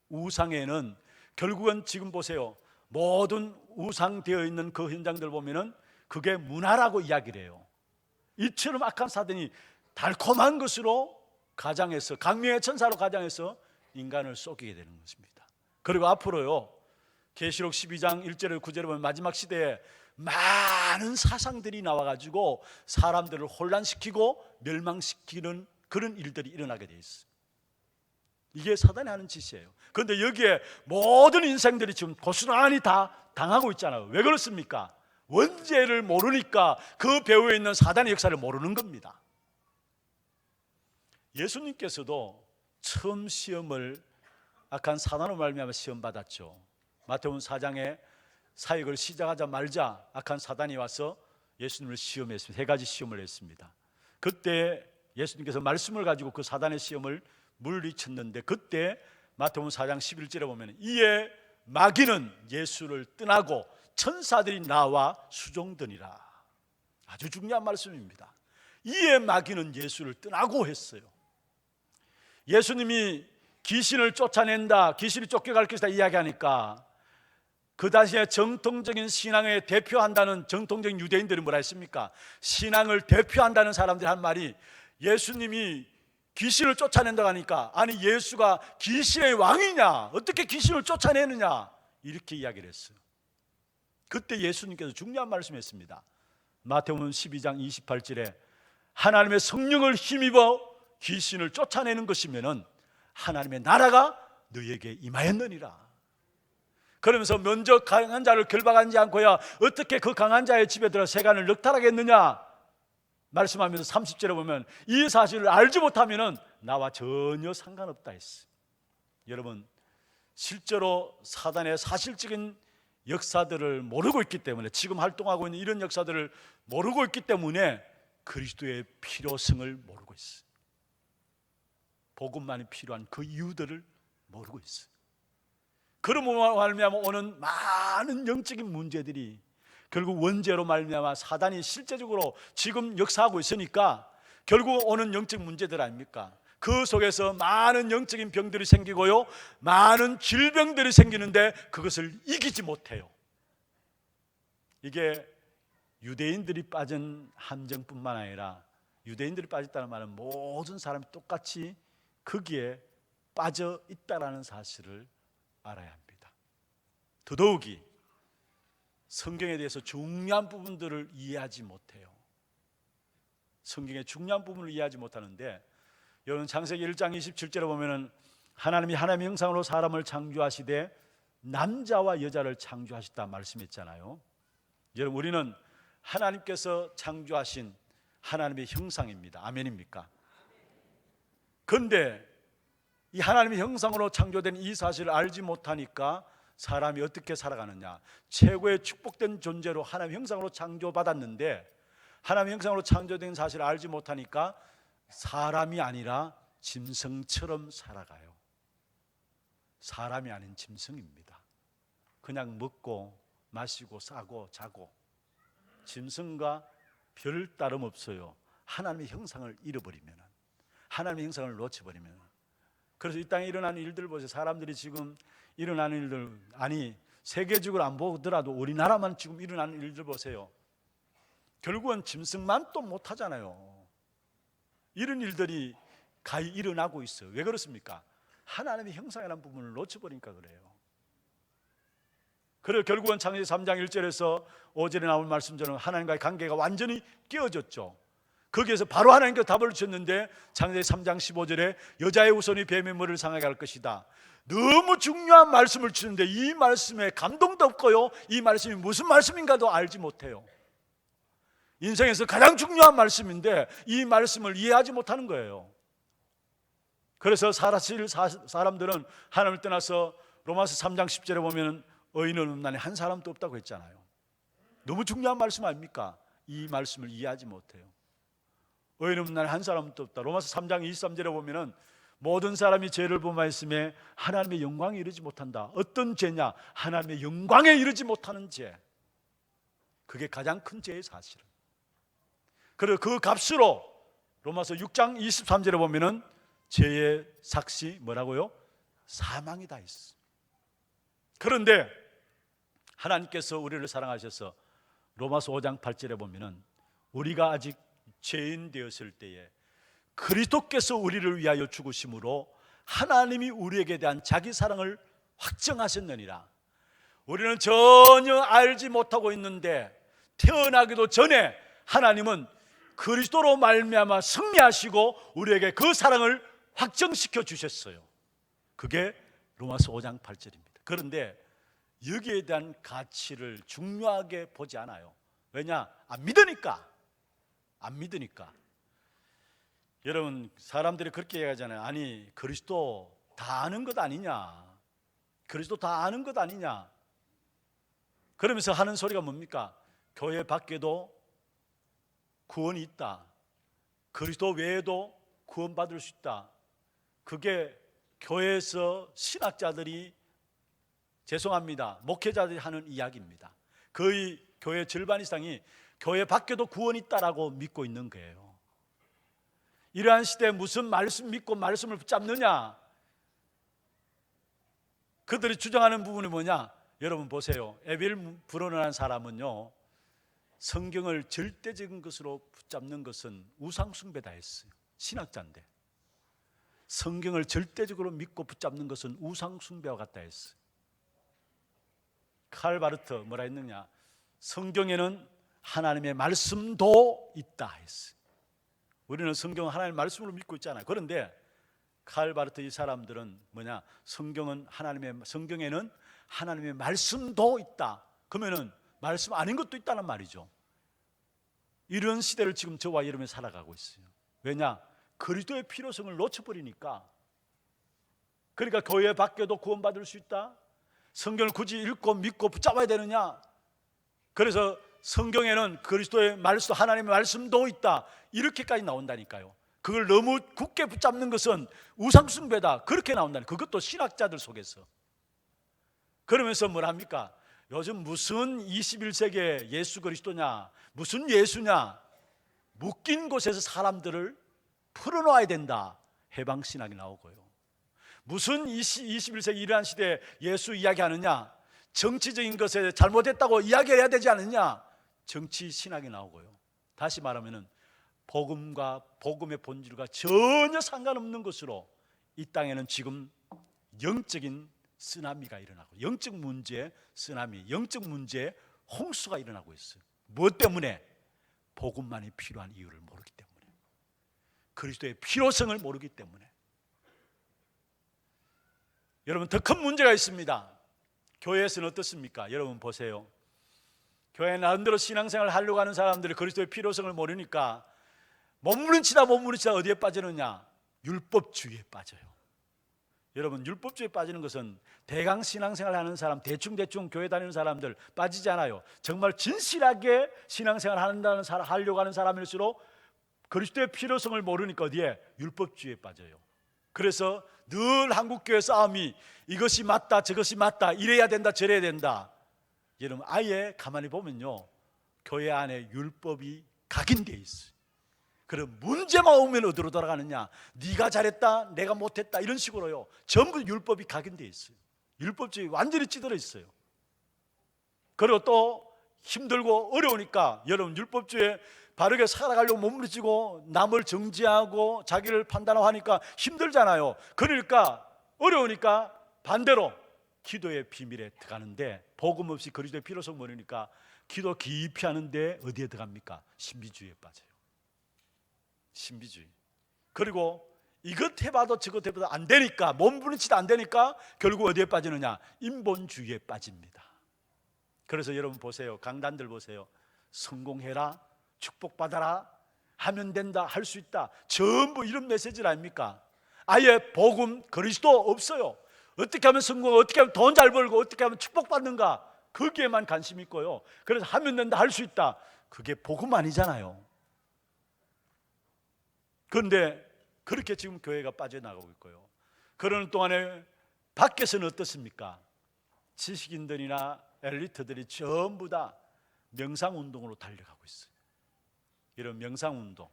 우상에는 결국은 지금 보세요, 모든 우상되어 있는 그 현장들 보면은 그게 문화라고 이야기를 해요. 이처럼 악한 사단이 달콤한 것으로 가장해서, 강명의 천사로 가장해서 인간을 속이게 되는 것입니다. 그리고 앞으로요, 계시록 12장 1절에 9절에 보면 마지막 시대에 많은 사상들이 나와가지고 사람들을 혼란시키고 멸망시키는 그런 일들이 일어나게 돼 있어요. 이게 사단이 하는 짓이에요. 그런데 여기에 모든 인생들이 지금 고스란히 다 당하고 있잖아요. 왜 그렇습니까? 원죄를 모르니까 그 배후에 있는 사단의 역사를 모르는 겁니다. 예수님께서도 처음 시험을 악한 사단으로 말미암아 시험 받았죠. 마태복음 4장에 사역을 시작하자마자 악한 사단이 와서 예수님을 시험했습니다. 3가지 시험을 했습니다. 그때 예수님께서 말씀을 가지고 그 사단의 시험을 물리쳤는데, 그때 마태복음 4장 11절에 보면 이에 마귀는 예수를 떠나고 천사들이 나와 수종드니라. 아주 중요한 말씀입니다. 이에 마귀는 예수를 떠나고 했어요. 예수님이 귀신을 쫓아낸다, 귀신이 쫓겨갈 것이다 이야기하니까 그 당시에 정통적인 신앙에 대표한다는 정통적인 유대인들이 뭐라 했습니까? 신앙을 대표한다는 사람들이 한 말이, 예수님이 귀신을 쫓아낸다고 하니까 아니 예수가 귀신의 왕이냐, 어떻게 귀신을 쫓아내느냐, 이렇게 이야기를 했어요. 그때 예수님께서 중요한 말씀을 했습니다. 마태복음 12장 28절에 하나님의 성령을 힘입어 귀신을 쫓아내는 것이면은 하나님의 나라가 너에게 임하였느니라. 그러면서 먼저 강한 자를 결박하지 않고야 어떻게 그 강한 자의 집에 들어 세간을 넉탈하겠느냐 말씀하면서 30절에 보면 이 사실을 알지 못하면은 나와 전혀 상관없다 했어요. 여러분, 실제로 사단의 사실적인 역사들을 모르고 있기 때문에, 지금 활동하고 있는 이런 역사들을 모르고 있기 때문에 그리스도의 필요성을 모르고 있어요. 복음만이 필요한 그 이유들을 모르고 있어요. 그러므로 말미암아 오는 많은 영적인 문제들이 결국 원죄로 말미암아 사단이 실제적으로 지금 역사하고 있으니까 결국 오는 영적 문제들 아닙니까? 그 속에서 많은 영적인 병들이 생기고요, 많은 질병들이 생기는데 그것을 이기지 못해요. 이게 유대인들이 빠진 함정뿐만 아니라, 유대인들이 빠졌다는 말은 모든 사람이 똑같이 거기에 빠져 있다라는 사실을 알아야 합니다. 더더욱이 성경에 대해서 중요한 부분들을 이해하지 못해요. 성경의 중요한 부분을 이해하지 못하는데, 여러분 창세기 1장 27절에 보면은 하나님이 하나님의 형상으로 사람을 창조하시되 남자와 여자를 창조하셨다 말씀했잖아요. 여러분, 우리는 하나님께서 창조하신 하나님의 형상입니다. 아멘입니까? 그런데 이 하나님의 형상으로 창조된 이 사실을 알지 못하니까 사람이 어떻게 살아가느냐? 최고의 축복된 존재로 하나님의 형상으로 창조받았는데 하나님의 형상으로 창조된 사실을 알지 못하니까 사람이 아니라 짐승처럼 살아가요. 사람이 아닌 짐승입니다. 그냥 먹고 마시고 싸고 자고, 짐승과 별 다름 없어요. 하나님의 형상을 잃어버리면, 하나님의 형상을 놓쳐버리면. 그래서 이 땅에 일어나는 일들 보세요. 사람들이 지금 일어나는 일들, 아니 세계적으로 안 보더라도 우리나라만 지금 일어나는 일들 보세요. 결국은 짐승만 또 못하잖아요. 이런 일들이 가히 일어나고 있어요. 왜 그렇습니까? 하나님의 형상이라는 부분을 놓쳐버리니까 그래요. 그래서 결국은 창세기 3장 1절에서 5절에 나온 말씀처럼 하나님과의 관계가 완전히 깨어졌죠. 거기에서 바로 하나님께서 답을 주셨는데 창세기 3장 15절에 여자의 후손이 뱀의 머리를 상하게 할 것이다. 너무 중요한 말씀을 주는데 이 말씀에 감동도 없고요, 이 말씀이 무슨 말씀인가도 알지 못해요. 인생에서 가장 중요한 말씀인데 이 말씀을 이해하지 못하는 거예요. 그래서 사람들은 하나님을 떠나서 로마서 3장 10절에 보면 의인은 없나니 한 사람도 없다고 했잖아요. 너무 중요한 말씀 아닙니까? 이 말씀을 이해하지 못해요. 의인 없나니 한 사람도 없다. 로마서 3장 23절에 보면 모든 사람이 죄를 범하였음에 하나님의 영광에 이르지 못한다. 어떤 죄냐? 하나님의 영광에 이르지 못하는 죄. 그게 가장 큰 죄의 사실은. 그리고 그 값으로 로마서 6장 23절에 보면은 죄의 삭시 뭐라고요? 사망이다 했어. 그런데 하나님께서 우리를 사랑하셔서 로마서 5장 8절에 보면은 우리가 아직 죄인 되었을 때에 그리스도께서 우리를 위하여 죽으심으로 하나님이 우리에게 대한 자기 사랑을 확정하셨느니라. 우리는 전혀 알지 못하고 있는데 태어나기도 전에 하나님은 그리스도로 말미암아 승리하시고 우리에게 그 사랑을 확정시켜 주셨어요. 그게 로마서 5장 8절입니다. 그런데 여기에 대한 가치를 중요하게 보지 않아요. 왜냐? 안 믿으니까. 여러분, 사람들이 그렇게 얘기하잖아요. 아니, 그리스도 다 아는 것 아니냐? 그리스도 다 아는 것 아니냐? 그러면서 하는 소리가 뭡니까? 교회 밖에도 구원이 있다. 그리스도 외에도 구원받을 수 있다. 그게 교회에서 신학자들이, 죄송합니다, 목회자들이 하는 이야기입니다. 거의 교회 절반 이상이 교회 밖에도 구원이 있다라고 믿고 있는 거예요. 이러한 시대에 무슨 말씀 믿고 말씀을 붙잡느냐? 그들이 주장하는 부분이 뭐냐? 여러분 보세요. 에빌 브로너라는 사람은요, 성경을 절대적인 것으로 붙잡는 것은 우상숭배다 했어요. 신학자인데 성경을 절대적으로 믿고 붙잡는 것은 우상숭배와 같다 했어요. 칼 바르트 뭐라 했느냐? 성경에는 하나님의 말씀도 있다 했어요. 우리는 성경 하나님의 말씀으로 믿고 있잖아요. 그런데 칼바르트 이 사람들은 뭐냐? 성경에는 하나님의 말씀도 있다. 그러면은 말씀 아닌 것도 있다는 말이죠. 이런 시대를 지금 저와 여러분이 살아가고 있어요. 왜냐? 그리스도의 필요성을 놓쳐버리니까. 그러니까 교회 밖에도 구원받을 수 있다. 성경을 굳이 읽고 믿고 붙잡아야 되느냐? 그래서 성경에는 그리스도의 말씀, 하나님의 말씀도 있다. 이렇게까지 나온다니까요. 그걸 너무 굳게 붙잡는 것은 우상숭배다. 그렇게 나온다니. 그것도 신학자들 속에서. 그러면서 뭐랍니까? 요즘 무슨 21세기의 예수 그리스도냐, 무슨 예수냐, 묶인 곳에서 사람들을 풀어놓아야 된다. 해방신학이 나오고요. 무슨 21세기 이러한 시대에 예수 이야기하느냐, 정치적인 것에 잘못했다고 이야기해야 되지 않느냐, 정치신학이 나오고요. 다시 말하면 복음과 복음의 본질과 전혀 상관없는 것으로 이 땅에는 지금 영적인 쓰나미가 일어나고, 영적 문제의 쓰나미, 영적 문제의 홍수가 일어나고 있어요. 무엇 때문에? 복음만이 필요한 이유를 모르기 때문에, 그리스도의 필요성을 모르기 때문에. 여러분, 더 큰 문제가 있습니다. 교회에서는 어떻습니까? 여러분 보세요. 교회 나름대로 신앙생활을 하려고 하는 사람들이 그리스도의 필요성을 모르니까 몸부림치다 어디에 빠지느냐? 율법주의에 빠져요. 여러분, 율법주의에 빠지는 것은 대강 신앙생활 하는 사람, 대충 교회 다니는 사람들 빠지지 않아요. 정말 진실하게 신앙생활 하려고 하는 사람일수록 그리스도의 필요성을 모르니까 어디에? 율법주의에 빠져요. 그래서 늘 한국교회 싸움이 이것이 맞다 저것이 맞다, 이래야 된다 저래야 된다. 여러분, 아예 가만히 보면요, 교회 안에 율법이 각인되어 있어요. 그럼 문제만 오면 어디로 돌아가느냐? 네가 잘했다 내가 못했다, 이런 식으로요. 전부 율법이 각인되어 있어요. 율법주의 완전히 찌들어 있어요. 그리고 또 힘들고 어려우니까 여러분, 율법주의에 바르게 살아가려고 몸부림치고 남을 정죄하고 자기를 판단하니까 힘들잖아요. 그러니까 어려우니까 반대로 기도의 비밀에 들어가는데, 복음 없이 그리스도의 필요성 모르니까 기도 깊이 하는데 어디에 들어갑니까? 신비주의에 빠져요. 신비주의. 그리고 이것 해봐도 저것 해봐도 안 되니까, 몸부림치도 안 되니까 결국 어디에 빠지느냐? 인본주의에 빠집니다. 그래서 여러분 보세요. 강단들 보세요. 성공해라, 축복받아라, 하면 된다, 할 수 있다, 전부 이런 메시지를 아닙니까? 아예 복음, 그리스도 없어요. 어떻게 하면 성공, 어떻게 하면 돈 잘 벌고, 어떻게 하면 축복받는가, 거기에만 관심 있고요. 그래서 하면 된다, 할 수 있다, 그게 복음 아니잖아요. 그런데 그렇게 지금 교회가 빠져나가고 있고요. 그러는 동안에 밖에서는 어떻습니까? 지식인들이나 엘리트들이 전부 다 명상운동으로 달려가고 있어요. 이런 명상운동,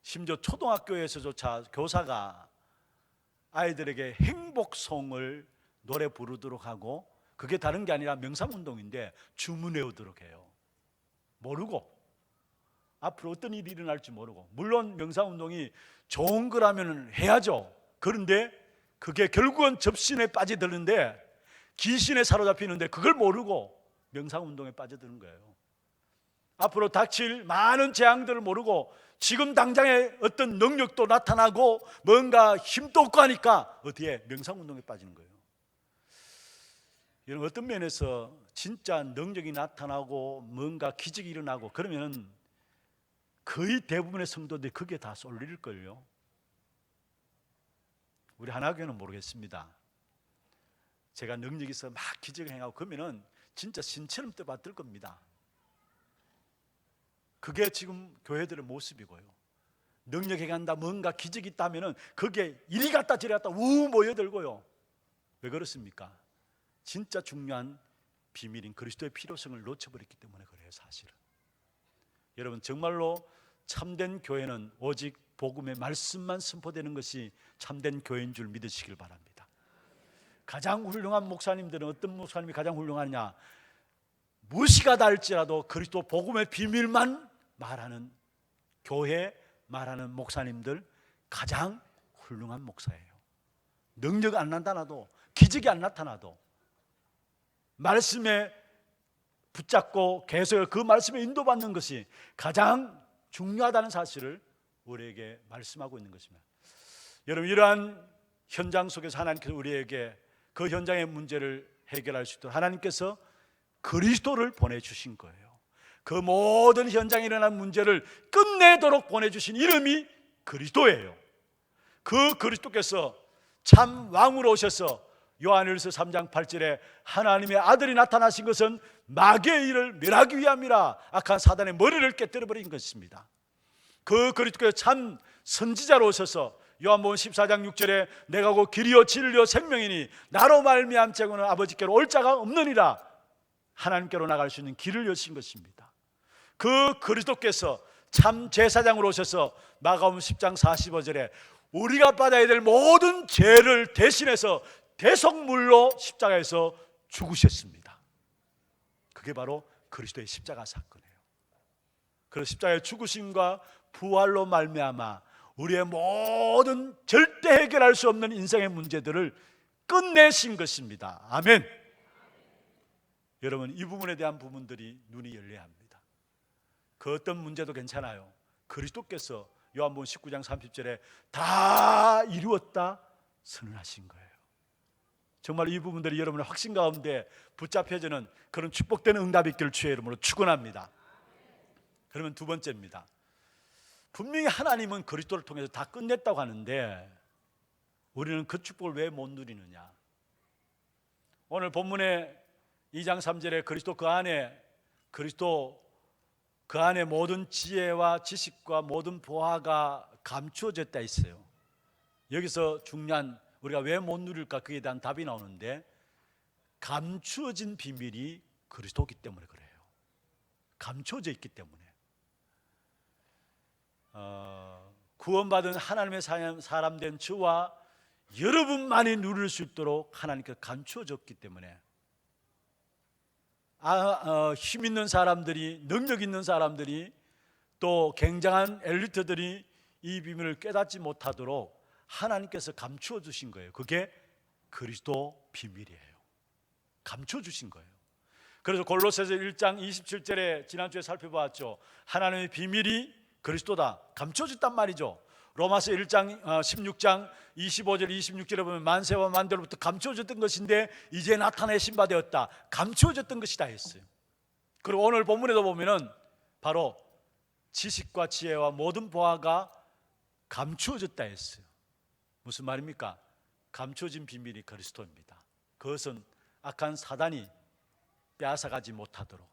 심지어 초등학교에서조차 교사가 아이들에게 행복송을 노래 부르도록 하고, 그게 다른 게 아니라 명상운동인데 주문해오도록 해요. 모르고, 앞으로 어떤 일이 일어날지 모르고. 물론 명상운동이 좋은 거라면 해야죠. 그런데 그게 결국은 접신에 빠져드는데, 귀신에 사로잡히는데 그걸 모르고 명상운동에 빠져드는 거예요. 앞으로 닥칠 많은 재앙들을 모르고 지금 당장에 어떤 능력도 나타나고 뭔가 힘도 없고 하니까 어디에? 명상운동에 빠지는 거예요. 이런 어떤 면에서 진짜 능력이 나타나고 뭔가 기적이 일어나고 그러면 거의 대부분의 성도들이 그게 다 쏠릴걸요. 우리 하나교회는 모르겠습니다. 제가 능력이 있어 막 기적을 행하고 그러면은 진짜 신처럼 떠받들 겁니다. 그게 지금 교회들의 모습이고요. 능력이 간다, 뭔가 기적이 있다면은 그게 이리 갔다 저리 갔다 우 모여들고요. 왜 그렇습니까? 진짜 중요한 비밀인 그리스도의 필요성을 놓쳐버렸기 때문에 그래요, 사실은. 여러분, 정말로 참된 교회는 오직 복음의 말씀만 선포되는 것이 참된 교회인 줄 믿으시길 바랍니다. 가장 훌륭한 목사님들은 어떤 목사님이 가장 훌륭하냐? 무시가 할지라도 그리스도 복음의 비밀만 말하는 교회 말하는 목사님들 가장 훌륭한 목사예요. 능력 안 나타나도, 기적이 안 나타나도, 말씀에 붙잡고 계속 그 말씀에 인도받는 것이 가장 중요하다는 사실을 우리에게 말씀하고 있는 것입니다. 여러분, 이러한 현장 속에서 하나님께서 우리에게 그 현장의 문제를 해결할 수 있도록 하나님께서 그리스도를 보내주신 거예요. 그 모든 현장에 일어난 문제를 끝내도록 보내주신 이름이 그리스도예요. 그 그리스도께서 참 왕으로 오셔서 요한일서 3장 8절에 하나님의 아들이 나타나신 것은 마귀의 일을 멸하기 위함이라 악한 사단의 머리를 깨뜨려 버린 것입니다. 그 그리스도께서 참 선지자로 오셔서 요한복음 14장 6절에 내가 곧 길이요 진리요 생명이니 나로 말미암 자고는 아버지께로 올 자가 없느니라 하나님께로 나갈 수 있는 길을 여신 것입니다. 그 그리스도께서 참 제사장으로 오셔서 마가복음 10장 45절에 우리가 받아야 될 모든 죄를 대신해서 대속물로 십자가에서 죽으셨습니다. 그게 바로 그리스도의 십자가 사건이에요. 그래서 십자가의 죽으심과 부활로 말미암아 우리의 모든 절대 해결할 수 없는 인생의 문제들을 끝내신 것입니다. 아멘. 여러분, 이 부분에 대한 부분들이 눈이 열려야 합니다. 그 어떤 문제도 괜찮아요. 그리스도께서 요한복음 19장 30절에 다 이루었다 선언하신 거예요. 정말 이 부분들이 여러분의 확신 가운데 붙잡혀지는 그런 축복되는 응답이 있기를 주의 이름으로 축원합니다. 그러면 두 번째입니다. 분명히 하나님은 그리스도를 통해서 다 끝냈다고 하는데 우리는 그 축복을 왜 못 누리느냐? 오늘 본문의 2장 3절에 그리스도 그 안에 모든 지혜와 지식과 모든 보화가 감추어졌다 있어요. 여기서 중요한 우리가 왜 못 누릴까 그에 대한 답이 나오는데 감추어진 비밀이 그리스도이기 때문에 그래요. 감추어져 있기 때문에 구원받은 하나님의 사람 된 저와 여러분만이 누릴 수 있도록 하나님께서 감추어졌기 때문에 힘 있는 사람들이, 능력 있는 사람들이, 또 굉장한 엘리트들이 이 비밀을 깨닫지 못하도록 하나님께서 감추어 주신 거예요. 그게 그리스도 비밀이에요. 감추어 주신 거예요. 그래서 골로새서 1장 27절에 지난주에 살펴보았죠. 하나님의 비밀이 그리스도다, 감춰졌단 말이죠. 로마서 1장 16장 25절 26절에 보면 만세와 만대로부터 감춰졌던 것인데 이제 나타내신 바 되었다, 감춰졌던 것이다 했어요. 그리고 오늘 본문에도 보면은 바로 지식과 지혜와 모든 보화가 감추어졌다 했어요. 무슨 말입니까? 감춰진 비밀이 그리스도입니다. 그것은 악한 사단이 빼앗아가지 못하도록,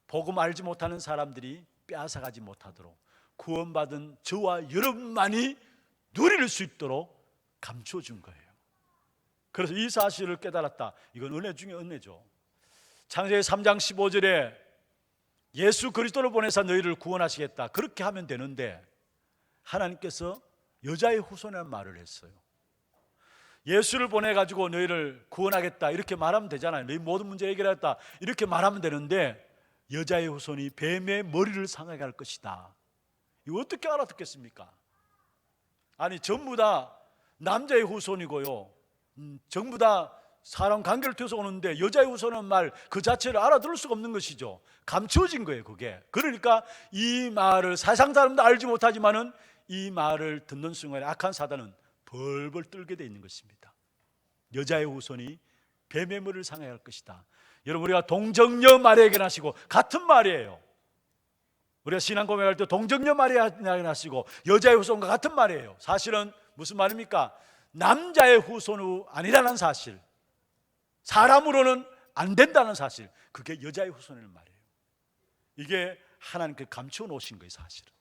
복음 알지 못하는 사람들이 빼앗아가지 못하도록, 구원받은 저와 여러분만이 누릴 수 있도록 감춰준 거예요. 그래서 이 사실을 깨달았다. 이건 은혜 중에 은혜죠. 창세기 3장 15절에 예수 그리스도를 보내사 너희를 구원하시겠다, 그렇게 하면 되는데 하나님께서 여자의 후손이라는 말을 했어요. 예수를 보내가지고 너희를 구원하겠다 이렇게 말하면 되잖아요. 너희 모든 문제 해결하겠다 이렇게 말하면 되는데 여자의 후손이 뱀의 머리를 상하게 할 것이다, 이거 어떻게 알아듣겠습니까? 아니, 전부 다 남자의 후손이고요, 전부 다 사람 관계를 통해서 오는데 여자의 후손은 말 그 자체를 알아들을 수가 없는 것이죠. 감추어진 거예요, 그게. 그러니까 이 말을 세상 사람도 알지 못하지만은 이 말을 듣는 순간에 악한 사단은 벌벌 떨게 돼 있는 것입니다. 여자의 후손이 뱀의 머리를 상하게 할 것이다. 여러분, 우리가 동정녀 마리아에게 하시고 같은 말이에요. 우리가 신앙 고백할 때 동정녀 마리아에게 하시고 여자의 후손과 같은 말이에요. 사실은 무슨 말입니까? 남자의 후손이 아니라는 사실, 사람으로는 안 된다는 사실, 그게 여자의 후손이라는 말이에요. 이게 하나님께 감춰 놓으신 거예요, 사실은.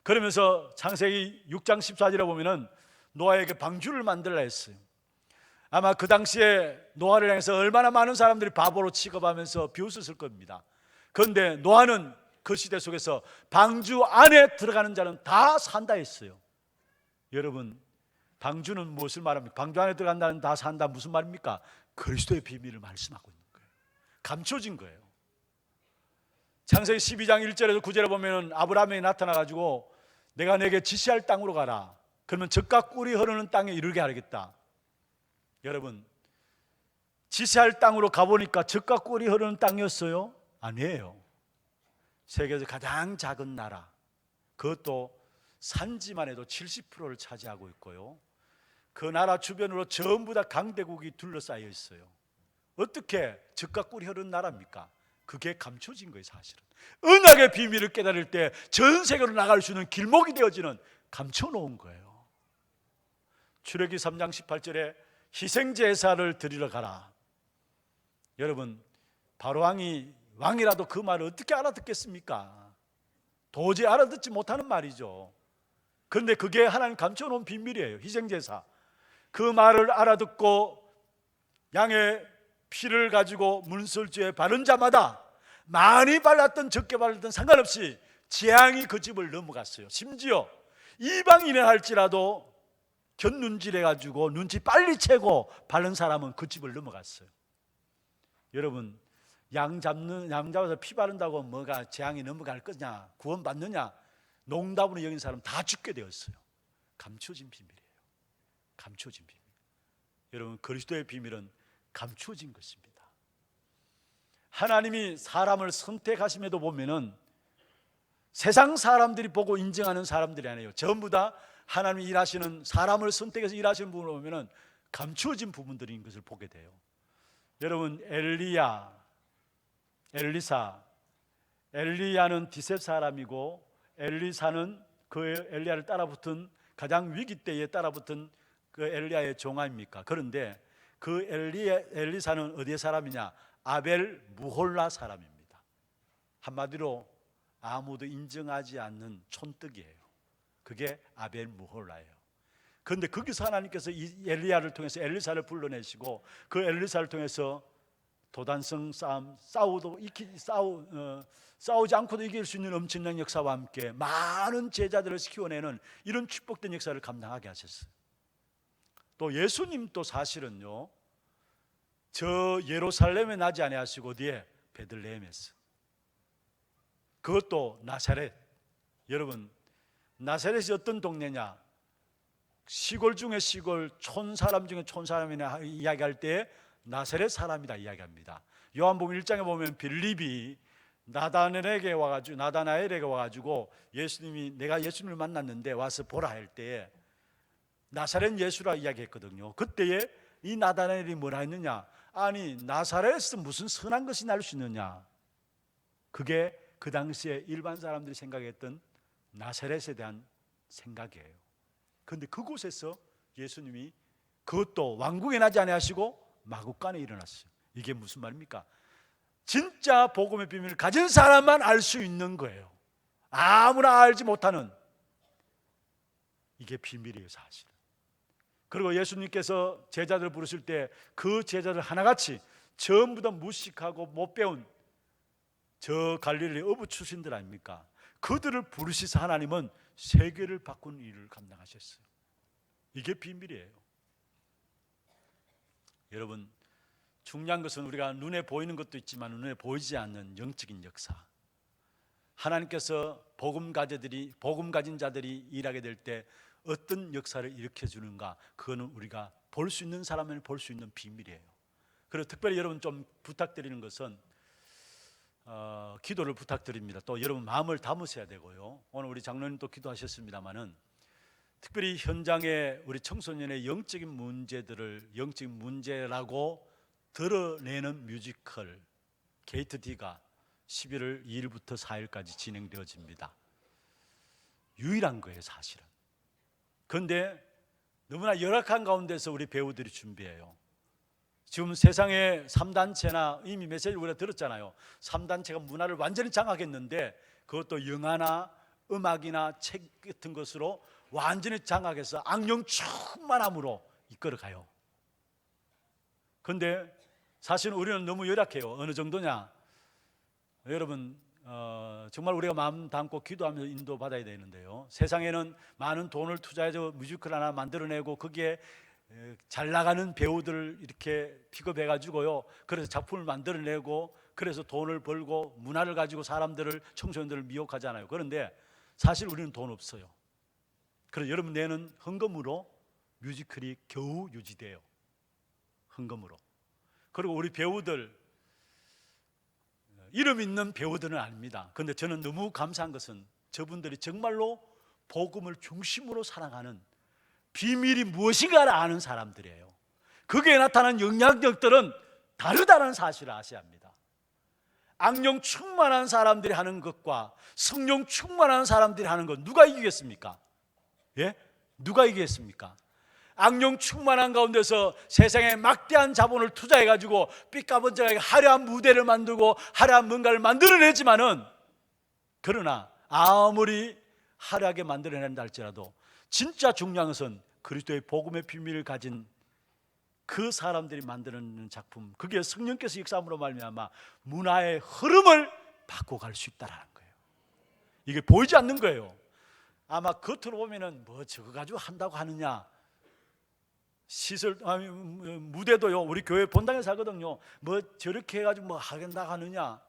그러면서 창세기 6장 14절에 보면은 노아에게 방주를 만들라 했어요. 아마 그 당시에 노아를 향해서 얼마나 많은 사람들이 바보로 취급하면서 비웃었을 겁니다. 그런데 노아는 그 시대 속에서 방주 안에 들어가는 자는 다 산다 했어요. 여러분, 방주는 무엇을 말합니까? 방주 안에 들어간다는 다 산다, 무슨 말입니까? 그리스도의 비밀을 말씀하고 있는 거예요. 감춰진 거예요. 창세기 12장 1절에서 9절에 보면 아브라함이 나타나가지고 내가 내게 지시할 땅으로 가라, 그러면 젖과 꿀이 흐르는 땅에 이르게 하겠다. 여러분, 지시할 땅으로 가보니까 젖과 꿀이 흐르는 땅이었어요? 아니에요. 세계에서 가장 작은 나라, 그것도 산지만 해도 70%를 차지하고 있고요, 그 나라 주변으로 전부 다 강대국이 둘러싸여 있어요. 어떻게 젖과 꿀이 흐르는 나라입니까? 그게 감춰진 거예요. 사실은 언약의 비밀을 깨달을 때 전 세계로 나갈 수 있는 길목이 되어지는, 감춰놓은 거예요. 출애기 3장 18절에 희생제사를 드리러 가라. 여러분, 바로왕이 왕이라도 그 말을 어떻게 알아듣겠습니까? 도저히 알아듣지 못하는 말이죠. 그런데 그게 하나님 감춰놓은 비밀이에요. 희생제사. 그 말을 알아듣고 양의 피를 가지고 문설주에 바른 자마다 많이 발랐던 적게 발랐던 상관없이 재앙이 그 집을 넘어갔어요. 심지어 이방인을 할지라도 곁눈질해 가지고 눈치 빨리 채고 바른 사람은 그 집을 넘어갔어요. 여러분, 양 잡아서 피 바른다고 뭐가 재앙이 넘어갈 거냐, 구원받느냐, 농담으로 여긴 사람 다 죽게 되었어요. 감춰진 비밀이에요. 감춰진 비밀. 여러분, 그리스도의 비밀은 감춰진 것입니다. 하나님이 사람을 선택하심에도 보면은 세상 사람들이 보고 인정하는 사람들이 아니에요. 전부 다 하나님이 일하시는, 사람을 선택해서 일하시는 부분을 보면은 감추어진 부분들인 것을 보게 돼요. 여러분, 엘리야는 디셉 사람이고, 엘리사는 그 엘리야를 따라붙은, 가장 위기 때에 따라붙은 그 엘리야의 종아입니까? 그런데 그 엘리사는 어디의 사람이냐? 아벨 무홀라 사람입니다. 한마디로 아무도 인정하지 않는 촌뜨기예요. 그게 아벨 무홀라예요. 그런데 거기서 하나님께서 이 엘리야를 통해서 엘리사를 불러내시고, 그 엘리사를 통해서 도단성 싸움, 싸우지 않고도 이길 수 있는 엄청난 역사와 함께 많은 제자들을 키워내는 이런 축복된 역사를 감당하게 하셨어요. 또 예수님도 사실은요, 저 예루살렘에 나지 아니하시고 어디에? 베들레헴에서. 그것도 나사렛. 여러분, 나사렛이 어떤 동네냐? 시골 중에 시골, 촌 사람 중에 촌 사람이나 이야기할 때 나사렛 사람이다 이야기합니다. 요한복음 1장에 보면 빌립이 나다나엘에게 와가지고 예수님이, 내가 예수님을 만났는데 와서 보라 할 때에 나사렛 예수라 이야기했거든요. 그때에 이 나다나엘이 뭐라 했느냐? 아니, 나사렛에서 무슨 선한 것이 날 수 있느냐? 그게 그 당시에 일반 사람들이 생각했던 나사렛에 대한 생각이에요. 그런데 그곳에서 예수님이, 그것도 왕궁에 나지 아니하시고 마구간에 일어났어요. 이게 무슨 말입니까? 진짜 복음의 비밀을 가진 사람만 알 수 있는 거예요. 아무나 알지 못하는, 이게 비밀이에요, 사실은. 그리고 예수님께서 제자들을 부르실 때 그 제자들 하나같이 전부 다 무식하고 못 배운 저 갈릴리 어부 출신들 아닙니까? 그들을 부르시사 하나님은 세계를 바꾸는 일을 감당하셨어요. 이게 비밀이에요. 여러분, 중요한 것은 우리가 눈에 보이는 것도 있지만 눈에 보이지 않는 영적인 역사. 하나님께서 복음 가진 자들이 일하게 될 때 어떤 역사를 일으켜 주는가, 그거는 우리가 볼 수 있는 사람을 볼 수 있는 비밀이에요. 그리고 특별히 여러분 좀 부탁드리는 것은 기도를 부탁드립니다. 또 여러분 마음을 담으셔야 되고요. 오늘 우리 장로님도 기도하셨습니다마는 특별히 현장에 우리 청소년의 영적인 문제라고 드러내는 뮤지컬 게이트 D가 11월 2일부터 4일까지 진행되어집니다. 유일한 거예요, 사실은. 그런데 너무나 열악한 가운데서 우리 배우들이 준비해요. 지금 세상에 3단체나 이미 메시지를 우리가 들었잖아요. 3단체가 문화를 완전히 장악했는데 그것도 영화나 음악이나 책 같은 것으로 완전히 장악해서 악령 충만함으로 이끌어가요. 그런데 사실 우리는 너무 열악해요. 어느 정도냐? 여러분, 정말 우리가 마음 담고 기도하면서 인도받아야 되는데요, 세상에는 많은 돈을 투자해서 뮤지컬 하나 만들어내고 거기에 잘 나가는 배우들을 이렇게 픽업해 가지고요, 그래서 작품을 만들어내고 그래서 돈을 벌고 문화를 가지고 사람들을, 청소년들을 미혹하잖아요. 그런데 사실 우리는 돈 없어요. 그래서 여러분 내는 헌금으로 뮤지컬이 겨우 유지돼요. 헌금으로. 그리고 우리 배우들, 이름 있는 배우들은 아닙니다. 그런데 저는 너무 감사한 것은 저분들이 정말로 복음을 중심으로 살아가는 비밀이 무엇인가를 아는 사람들이에요. 거기에 나타난 영향력들은 다르다는 사실을 아셔야 합니다. 악령 충만한 사람들이 하는 것과 성령 충만한 사람들이 하는 것, 누가 이기겠습니까? 예? 누가 이기겠습니까? 악령 충만한 가운데서 세상에 막대한 자본을 투자해가지고 삐까번쩍하게 화려한 무대를 만들고 화려한 뭔가를 만들어내지만은, 그러나 아무리 화려하게 만들어낸다 할지라도 진짜 중요한 것은 그리스도의 복음의 비밀을 가진 그 사람들이 만드는 작품, 그게 성령께서 역사함으로 말미암아 문화의 흐름을 바꿔갈 수 있다는 거예요. 이게 보이지 않는 거예요. 아마 겉으로 보면은 뭐 저거 가지고 한다고 하느냐, 시설, 무대도요, 우리 교회 본당에서 하거든요. 뭐 저렇게 해가지고 뭐 하겠다 하느냐,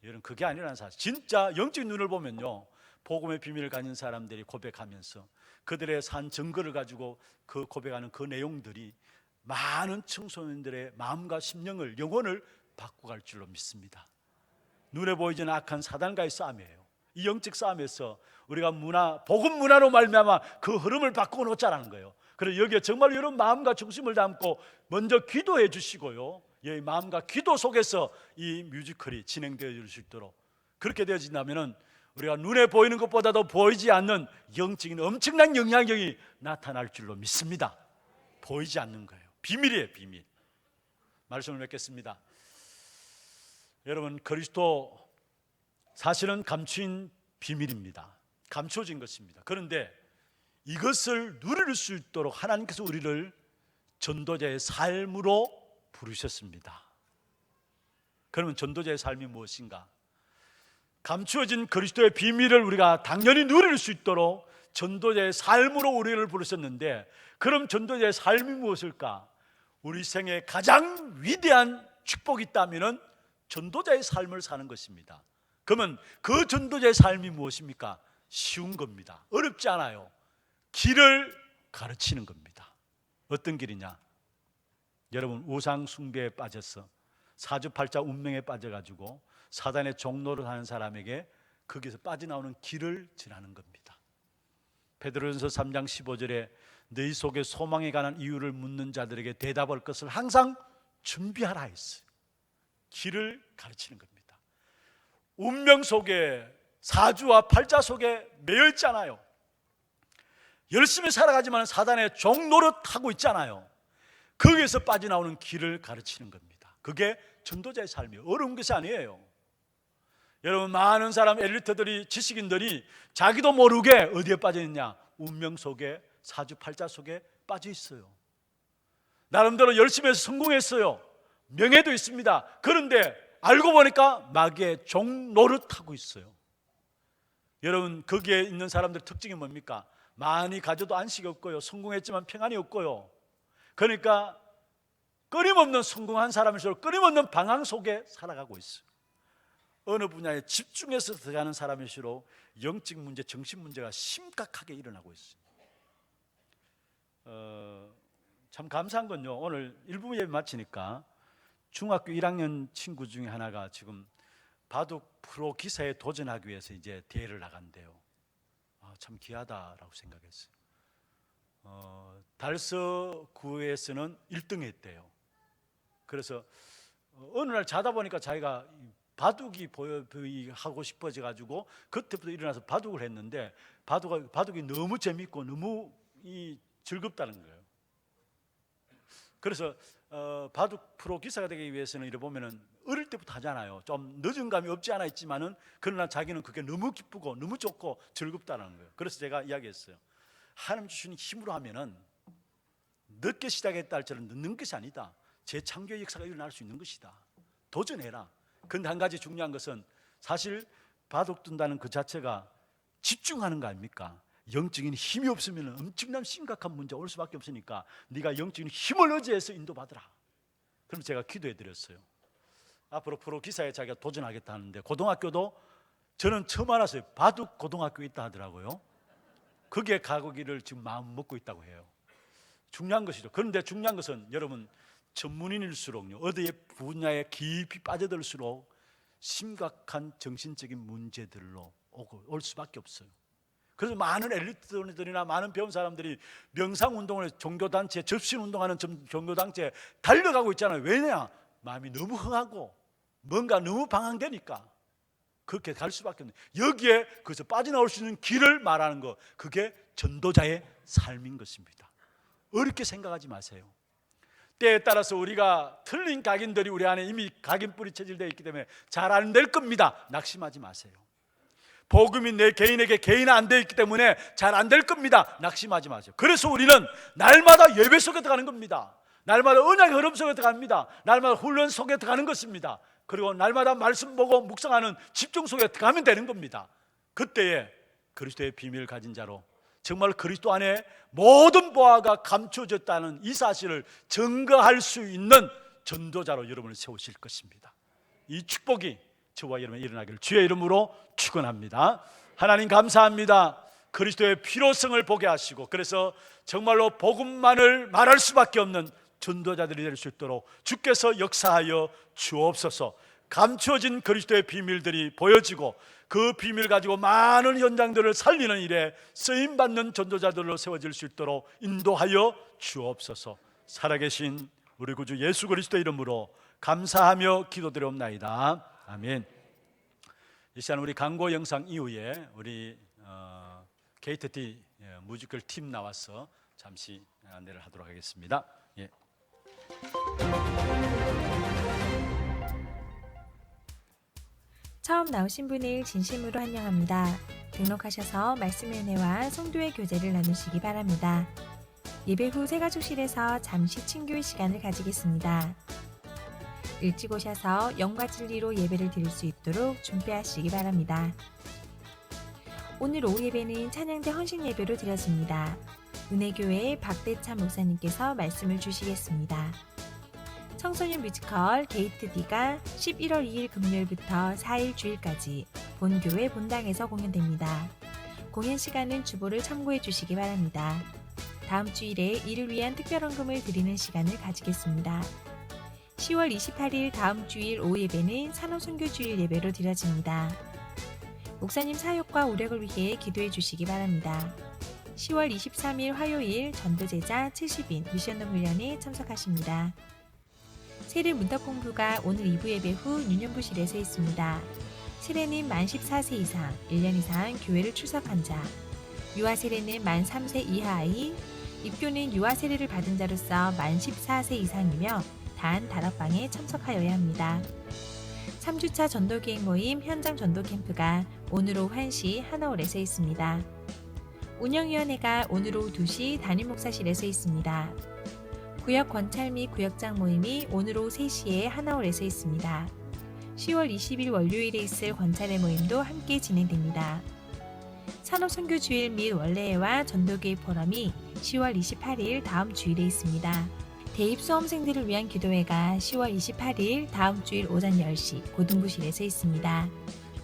이런, 그게 아니라는 사실. 진짜 영적 눈을 보면요, 복음의 비밀을 가진 사람들이 고백하면서 그들의 산 증거를 가지고 그 고백하는 그 내용들이 많은 청소년들의 마음과 심령을, 영혼을 바꿔갈 줄로 믿습니다. 눈에 보이지는 악한 사단과의 싸움이에요. 이 영적 싸움에서 우리가 복음 문화로 말미암아 그 흐름을 바꾸어 놓자라는 거예요. 그래서 여기에 정말 이런 마음과 중심을 담고 먼저 기도해 주시고요, 이 마음과 기도 속에서 이 뮤지컬이 진행되어 수 있도록, 그렇게 되어진다면 우리가 눈에 보이는 것보다도 보이지 않는 영적인 엄청난 영향력이 나타날 줄로 믿습니다. 보이지 않는 거예요. 비밀이에요, 비밀. 말씀을 맺겠습니다. 여러분, 그리스도 사실은 감추인 비밀입니다. 감춰진 것입니다. 그런데 이것을 누릴 수 있도록 하나님께서 우리를 전도자의 삶으로 부르셨습니다. 그러면 전도자의 삶이 무엇인가? 감추어진 그리스도의 비밀을 우리가 당연히 누릴 수 있도록 전도자의 삶으로 우리를 부르셨는데, 그럼 전도자의 삶이 무엇일까? 우리 생에 가장 위대한 축복이 있다면 전도자의 삶을 사는 것입니다. 그러면 그 전도자의 삶이 무엇입니까? 쉬운 겁니다. 어렵지 않아요. 길을 가르치는 겁니다. 어떤 길이냐? 여러분, 우상 숭배에 빠져서 사주팔자 운명에 빠져가지고 사단의 종노릇 하는 사람에게 거기서 빠져나오는 길을 지나는 겁니다. 베드로전서 3장 15절에 너희 속에 소망에 관한 이유를 묻는 자들에게 대답할 것을 항상 준비하라 했어요. 길을 가르치는 겁니다. 운명 속에, 사주와 팔자 속에 매여 있잖아요. 열심히 살아가지만 사단의 종노릇하고 있잖아요. 거기에서 빠져나오는 길을 가르치는 겁니다. 그게 전도자의 삶이에요. 어려운 것이 아니에요. 여러분, 많은 사람, 엘리트들이, 지식인들이 자기도 모르게 어디에 빠져 있냐? 운명 속에, 사주팔자 속에 빠져 있어요. 나름대로 열심히 해서 성공했어요. 명예도 있습니다. 그런데 알고 보니까 마귀의 종노릇하고 있어요. 여러분, 거기에 있는 사람들 특징이 뭡니까? 많이 가져도 안식이 없고요, 성공했지만 평안이 없고요. 그러니까 끊임없는 성공한 사람일수록 끊임없는 방황 속에 살아가고 있어요. 어느 분야에 집중해서 들어가는 사람일수록 영적 문제, 정신 문제가 심각하게 일어나고 있어요. 참 감사한 건요, 오늘 일부 예배 마치니까 중학교 1학년 친구 중에 하나가 지금 바둑 프로 기사에 도전하기 위해서 이제 대회를 나간대요. 참 귀하다라고 생각했어요. 달서구에서는 1등 했대요. 그래서 어느 날 자다 보니까 자기가 바둑이 하고 싶어져 가지고 그때부터 일어나서 바둑을 했는데 바둑이 너무 재밌고 너무 즐겁다는 거예요. 그래서 바둑 프로 기사가 되기 위해서는 이래 보면은 어릴 때부터 하잖아요. 좀 늦은 감이 없지 않아 있지만은 그러나 자기는 그게 너무 기쁘고 너무 좋고 즐겁다는 거예요. 그래서 제가 이야기했어요. 하나님 주시는 힘으로 하면은 늦게 시작했다 할지라도 늦는 것이 아니다. 재창조의 역사가 일어날 수 있는 것이다. 도전해라. 근데 한 가지 중요한 것은 사실 바둑 둔다는 그 자체가 집중하는 거 아닙니까? 영적인 힘이 없으면 엄청난 심각한 문제가 올 수밖에 없으니까 네가 영적인 힘을 의지해서 인도받으라. 그럼 제가 기도해 드렸어요. 앞으로 프로 기사에 자기가 도전하겠다 하는데, 고등학교도 저는 처음 알았어요. 바둑 고등학교에 있다 하더라고요. 거기에 가기를 지금 마음 먹고 있다고 해요. 중요한 것이죠. 그런데 중요한 것은 여러분, 전문인일수록요, 어디에 분야에 깊이 빠져들수록 심각한 정신적인 문제들로 올 수밖에 없어요. 그래서 많은 엘리트들이나 많은 배운 사람들이 명상운동을 종교단체, 접신운동하는 종교단체에 달려가고 있잖아요. 왜냐? 마음이 너무 흥하고 뭔가 너무 방황되니까 그렇게 갈 수밖에 없는, 여기에 그래서 빠져나올 수 있는 길을 말하는 거, 그게 전도자의 삶인 것입니다. 어렵게 생각하지 마세요. 때에 따라서 우리가 틀린 각인들이 우리 안에 이미 각인 뿌리 체질되어 있기 때문에 잘 안 될 겁니다. 낙심하지 마세요. 복음이 내 개인에게 개인 안 되어 있기 때문에 잘 안 될 겁니다. 낙심하지 마세요. 그래서 우리는 날마다 예배 속에 들어가는 겁니다. 날마다 언약의 흐름 속에 들어갑니다. 날마다 훈련 속에 들어가는 것입니다. 그리고 날마다 말씀 보고 묵상하는 집중 속에 들어가면 되는 겁니다. 그때에 그리스도의 비밀을 가진 자로 정말 그리스도 안에 모든 보화가 감춰졌다는 이 사실을 증거할 수 있는 전도자로 여러분을 세우실 것입니다. 이 축복이 저와 여러분이 일어나기를 주의 이름으로 축원합니다. 하나님 감사합니다. 그리스도의 필요성을 보게 하시고, 그래서 정말로 복음만을 말할 수밖에 없는 전도자들이 될 수 있도록 주께서 역사하여 주옵소서. 감추어진 그리스도의 비밀들이 보여지고 그 비밀 가지고 많은 현장들을 살리는 일에 쓰임받는 전도자들로 세워질 수 있도록 인도하여 주옵소서. 살아계신 우리 구주 예수 그리스도 이름으로 감사하며 기도드리옵나이다. 아멘. 이 시간 우리 광고 영상 이후에 우리 KTT 뮤지컬 팀 나와서 잠시 안내를 하도록 하겠습니다. 예. 처음 나오신 분을 진심으로 환영합니다. 등록하셔서 말씀의 은혜와 성도의 교제를 나누시기 바랍니다. 예배 후 새가족실에서 잠시 친교의 시간을 가지겠습니다. 일찍 오셔서 영과 진리로 예배를 드릴 수 있도록 준비하시기 바랍니다. 오늘 오후 예배는 찬양대 헌신 예배로 드려집니다. 은혜교회 박대찬 목사님께서 말씀을 주시겠습니다. 청소년 뮤지컬 게이트 D가 11월 2일 금요일부터 4일 주일까지 본교회 본당에서 공연됩니다. 공연 시간은 주보를 참고해 주시기 바랍니다. 다음 주일에 이를 위한 특별헌금을 드리는 시간을 가지겠습니다. 10월 28일 다음 주일 오후 예배는 산업선교주일 예배로 드려집니다. 목사님 사역과 우력을 위해 기도해 주시기 바랍니다. 10월 23일 화요일 전도제자 70인 미션홈 훈련에 참석하십니다. 세례 문답 공부가 오늘 2부 예배 후 유년부실에서 있습니다. 세례는 만 14세 이상, 1년 이상 교회를 출석한 자, 유아 세례는 만 3세 이하 아이, 입교는 유아 세례를 받은 자로서 만 14세 이상이며 단 다락방에 참석하여야 합니다. 3주차 전도기획 모임 현장 전도 캠프가 오늘 오후 1시 하나홀에서 있습니다. 운영위원회가 오늘 오후 2시 담임 목사실에서 있습니다. 구역 권찰 및 구역장 모임이 오늘 오후 3시에 하나홀에서 있습니다. 10월 20일 월요일에 있을 권찰의 모임도 함께 진행됩니다. 산업선교주일 및 원래회와 전도교회 포럼이 10월 28일 다음 주일에 있습니다. 대입 수험생들을 위한 기도회가 10월 28일 다음 주일 오전 10시 고등부실에서 있습니다.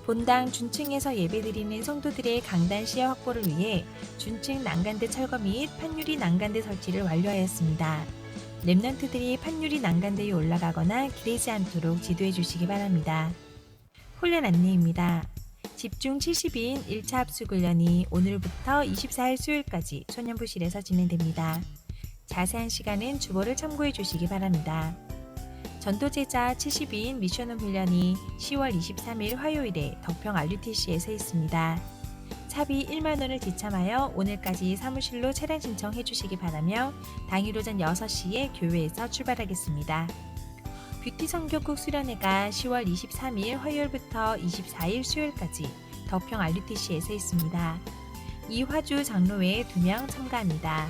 본당 준층에서 예배드리는 성도들의 강단 시야 확보를 위해 준층 난간대 철거 및 판유리 난간대 설치를 완료하였습니다. 랩런트들이 판유리 난간대에 올라가거나 기대지 않도록 지도해 주시기 바랍니다. 훈련 안내입니다. 집중 70인 1차 합숙훈련이 오늘부터 24일 수요일까지 소년부실에서 진행됩니다. 자세한 시간은 주보를 참고해 주시기 바랍니다. 전도제자 70인 미션홈 훈련이 10월 23일 화요일에 덕평 RUTC에서 있습니다. 차비 1만원을 지참하여 오늘까지 사무실로 차량 신청해 주시기 바라며 당일 오전 6시에 교회에서 출발하겠습니다. 뷰티 성교국 수련회가 10월 23일 화요일부터 24일 수요일까지 덕평 RUTC에서 있습니다. 이화주 장로회 2명 참가합니다.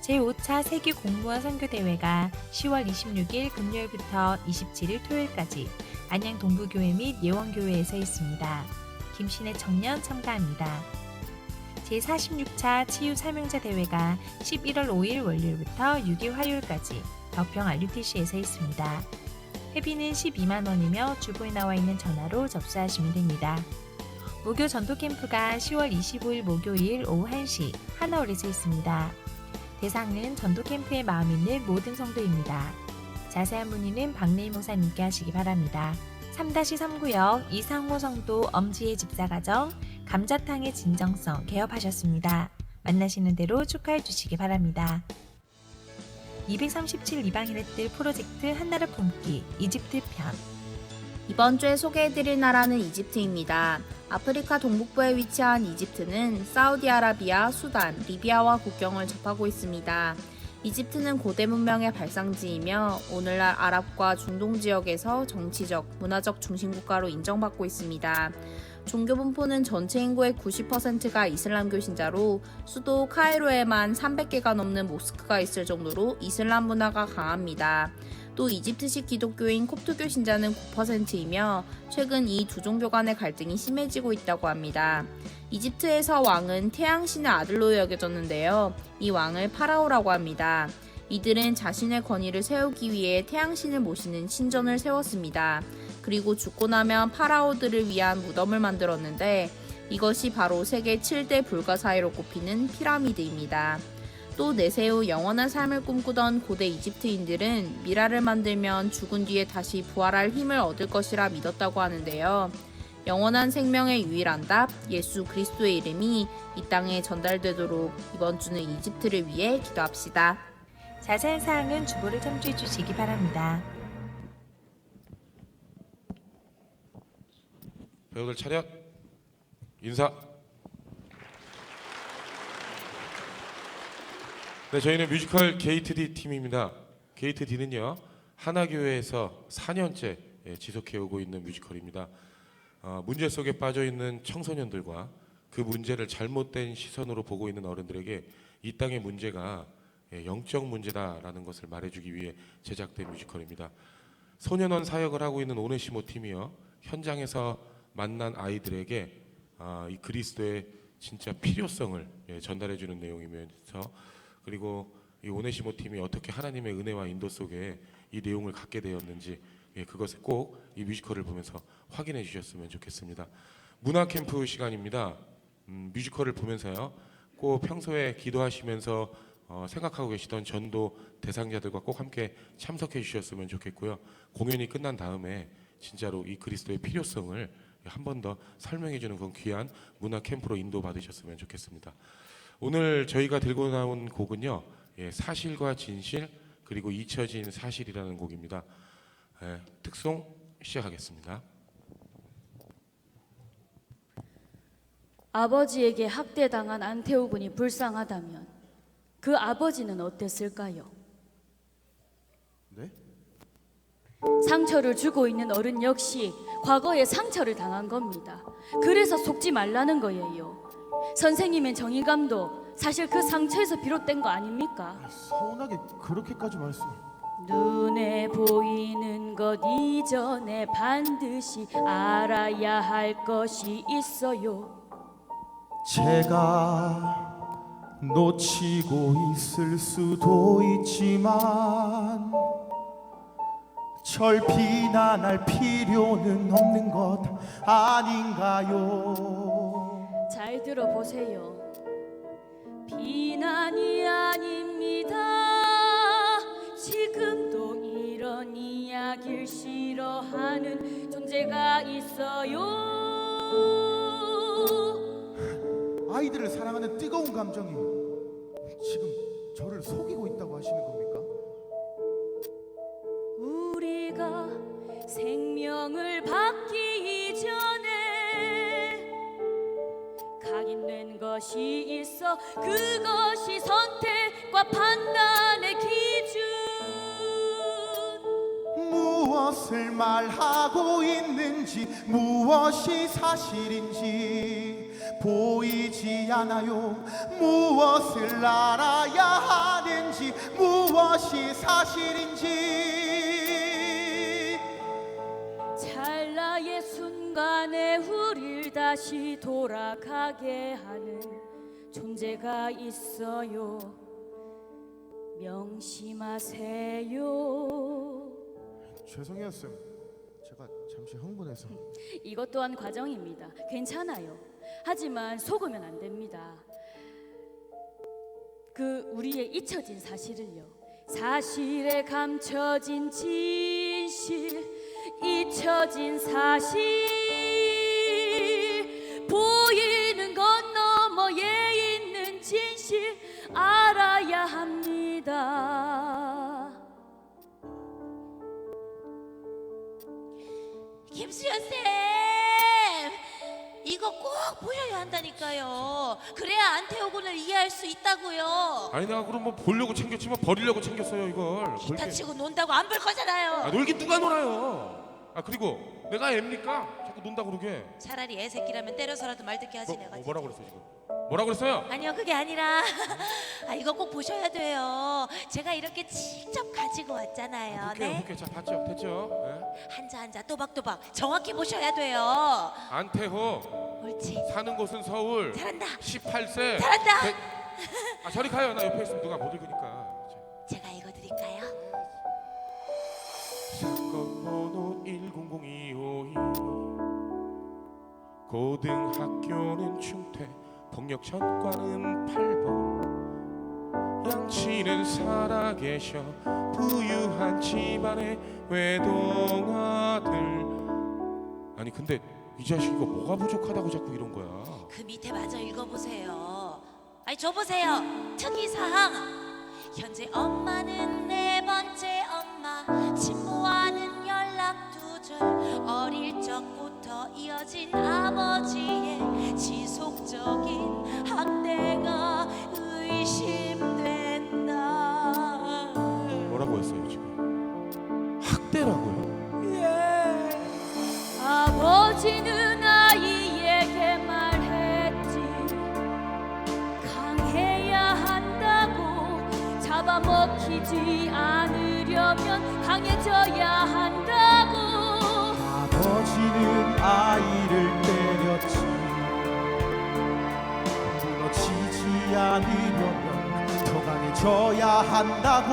제5차 세계 공무원 선교대회가 10월 26일 금요일부터 27일 토요일까지 안양 동부교회 및 예원교회에서 있습니다. 김신혜 청년 참가합니다. 제46차 치유사명자 대회가 11월 5일 월요일부터 6일 화요일까지 덕평 RUTC에서 있습니다. 회비는 12만원이며 주보에 나와 있는 전화로 접수하시면 됩니다. 목요 전도캠프가 10월 25일 목요일 오후 1시 하나홀에서 있습니다. 대상은 전도캠프에 마음 있는 모든 성도입니다. 자세한 문의는 박래희 목사님께 하시기 바랍니다. 3-3구역 이상호 성도 엄지의 집사가정 감자탕의 진정성 개업하셨습니다. 만나시는 대로 축하해 주시기 바랍니다. 237 이방인의 뜰 프로젝트 한나라 품기 이집트 편. 이번 주에 소개해드릴 나라는 이집트입니다. 아프리카 동북부에 위치한 이집트는 사우디아라비아, 수단, 리비아와 국경을 접하고 있습니다. 이집트는 고대 문명의 발상지이며 오늘날 아랍과 중동 지역에서 정치적, 문화적 중심국가로 인정받고 있습니다. 종교 분포는 전체 인구의 90%가 이슬람교 신자로 수도 카이로에만 300개가 넘는 모스크가 있을 정도로 이슬람 문화가 강합니다. 또 이집트식 기독교인 콥트교 신자는 9%이며 최근 이 두 종교 간의 갈등이 심해지고 있다고 합니다. 이집트에서 왕은 태양신의 아들로 여겨졌는데요. 이 왕을 파라오라고 합니다. 이들은 자신의 권위를 세우기 위해 태양신을 모시는 신전을 세웠습니다. 그리고 죽고 나면 파라오들을 위한 무덤을 만들었는데 이것이 바로 세계 7대 불가사의로 꼽히는 피라미드입니다. 또 내세우 영원한 삶을 꿈꾸던 고대 이집트인들은 미라를 만들면 죽은 뒤에 다시 부활할 힘을 얻을 것이라 믿었다고 하는데요. 영원한 생명의 유일한 답 예수 그리스도의 이름이 이 땅에 전달되도록 이번 주는 이집트를 위해 기도합시다. 자세한 사항은 주보를 참조해 주시기 바랍니다. 배우들 차렷 인사. 네, 저희는 뮤지컬 게이트 D 팀입니다. 게이트 D는요 하나교회에서 4년째 지속해 오고 있는 뮤지컬입니다. 문제 속에 빠져 있는 청소년들과 그 문제를 잘못된 시선으로 보고 있는 어른들에게 이 땅의 문제가 영적 문제다라는 것을 말해주기 위해 제작된 뮤지컬입니다. 소년원 사역을 하고 있는 오네시모 팀이요 현장에서 만난 아이들에게 이 그리스도의 진짜 필요성을 전달해주는 내용이면서 그리고 이 오네시모 팀이 어떻게 하나님의 은혜와 인도 속에 이 내용을 갖게 되었는지 그것을 꼭 이 뮤지컬을 보면서 확인해 주셨으면 좋겠습니다. 문화 캠프 시간입니다. 뮤지컬을 보면서요 꼭 평소에 기도하시면서 생각하고 계시던 전도 대상자들과 꼭 함께 참석해 주셨으면 좋겠고요. 공연이 끝난 다음에 진짜로 이 그리스도의 필요성을 한 번 더 설명해 주는 그런 귀한 문화 캠프로 인도받으셨으면 좋겠습니다. 오늘 저희가 들고 나온 곡은요 사실과 진실 그리고 잊혀진 사실이라는 곡입니다. 특송 시작하겠습니다. 아버지에게 학대당한 안태우 군이 불쌍하다면 그 아버지는 어땠을까요? 네? 상처를 주고 있는 어른 역시 과거에 상처를 당한 겁니다. 그래서 속지 말라는 거예요. 선생님인 정의감도 사실 그 상처에서 비롯된 거 아닙니까? 서운하게 그렇게까지 말씀. 눈에 보이는 것 이전에 반드시 알아야 할 것이 있어요. 제가 놓치고 있을 수도 있지만 절 비난할 필요는 없는 것 아닌가요? 잘 들어보세요. 비난이 아닙니다. 지금도 이런 이야기를 싫어하는 존재가 있어요. 아이들을 사랑하는 뜨거운 감정이 지금 저를 속이고 있다고 하시는 겁니까? 우리가 생명을 받기 전에 각인된 것이 있어. 그것이 선택과 판단의 기준. 무엇을 말하고 있는지 무엇이 사실인지 보이지 않아요. 무엇을 알아야 하는지 무엇이 사실인지. 찰나의 순간에 우릴 다시 돌아가게 하는 존재가 있어요. 명심하세요. 죄송해요 쌤. 제가 잠시 흥분해서. 이것 또한 과정입니다. 괜찮아요. 하지만 속으면 안 됩니다. 그 우리의 잊혀진 사실을요 사실에 감춰진 진실, 잊혀진 사실, 보이는 건 너머에 있는 진실 알아야 합니다. 김수현 쌤, 이거 꼭 보셔야 한다니까요. 그래야 안태호군을 이해할 수 있다고요. 아니 내가 그럼 뭐 보려고 챙겼지만 버리려고 챙겼어요 이걸. 기타 치고 논다고 안 볼 거잖아요. 아, 놀긴 누가 놀아요. 아 그리고 내가 애입니까? 자꾸 논다 그러게. 차라리 애 새끼라면 때려서라도 말 듣게 하지 내가. 뭐라고 그랬어 지금? 뭐라고 그랬어요? 아니요, 그게 아니라 이거 꼭 보셔야 돼요. 제가 이렇게 직접 가지고 왔잖아요. 네? 오케이 자 봤죠 됐죠. 네? 한자 한자 또박또박 정확히 보셔야 돼요. 안태호 옳지. 사는 곳은 서울. 잘한다. 18세. 잘한다. 아 저리 가요. 나 옆에 있으면 누가 못 읽으니까. 제가 읽어드릴까요? 사건 번호 100252 고등학교는 충태 폭력 전과는 8번 양치는 살아계셔 부유한 집안의 외동아들. 아니 근데 이 자식 이거 뭐가 부족하다고 자꾸 이런 거야. 그 밑에 마저 읽어보세요. 아니 저 보세요. 특이사항. 현재 엄마는 네 번째 엄마. 친모와는 연락 두절. 어릴 적부터 이어진 아버지의 지속적인 학대가 의심된다. 뭐라고 했어요 지금? 학대라고요? 아버지는 아이에게 말했지. 강해야 한다고, 잡아먹히지 않으려면 강해져야 한다고. 아버지는 아이를 때렸지. 무너지지 않으려면 더 강해져야 한다고.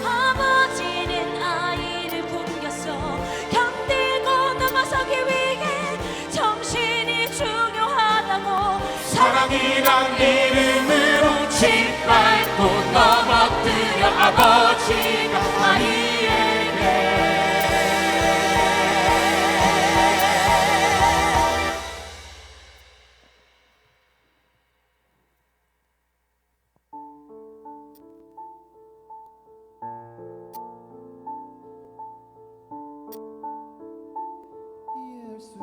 아버지는 아이를 굶겼어. 견디고 넘어서기 위해 정신이 중요하다고. 사랑이란 이름으로 짓밟고 넘어뜨려 아버지가 아이에게. 이해할 수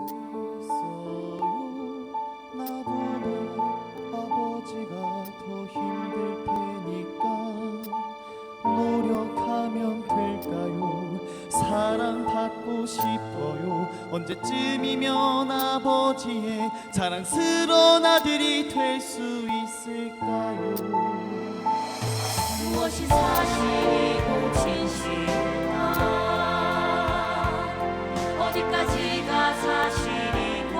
있어요. 나보다 아버지가 더 힘들 테니까 노력하면 될까요? 사랑받고 싶어요. 언제쯤이면 아버지의 자랑스러운 아들이 될 수 있을까요? 무엇이 사실이고 진실일까? 어디까지가 사실이고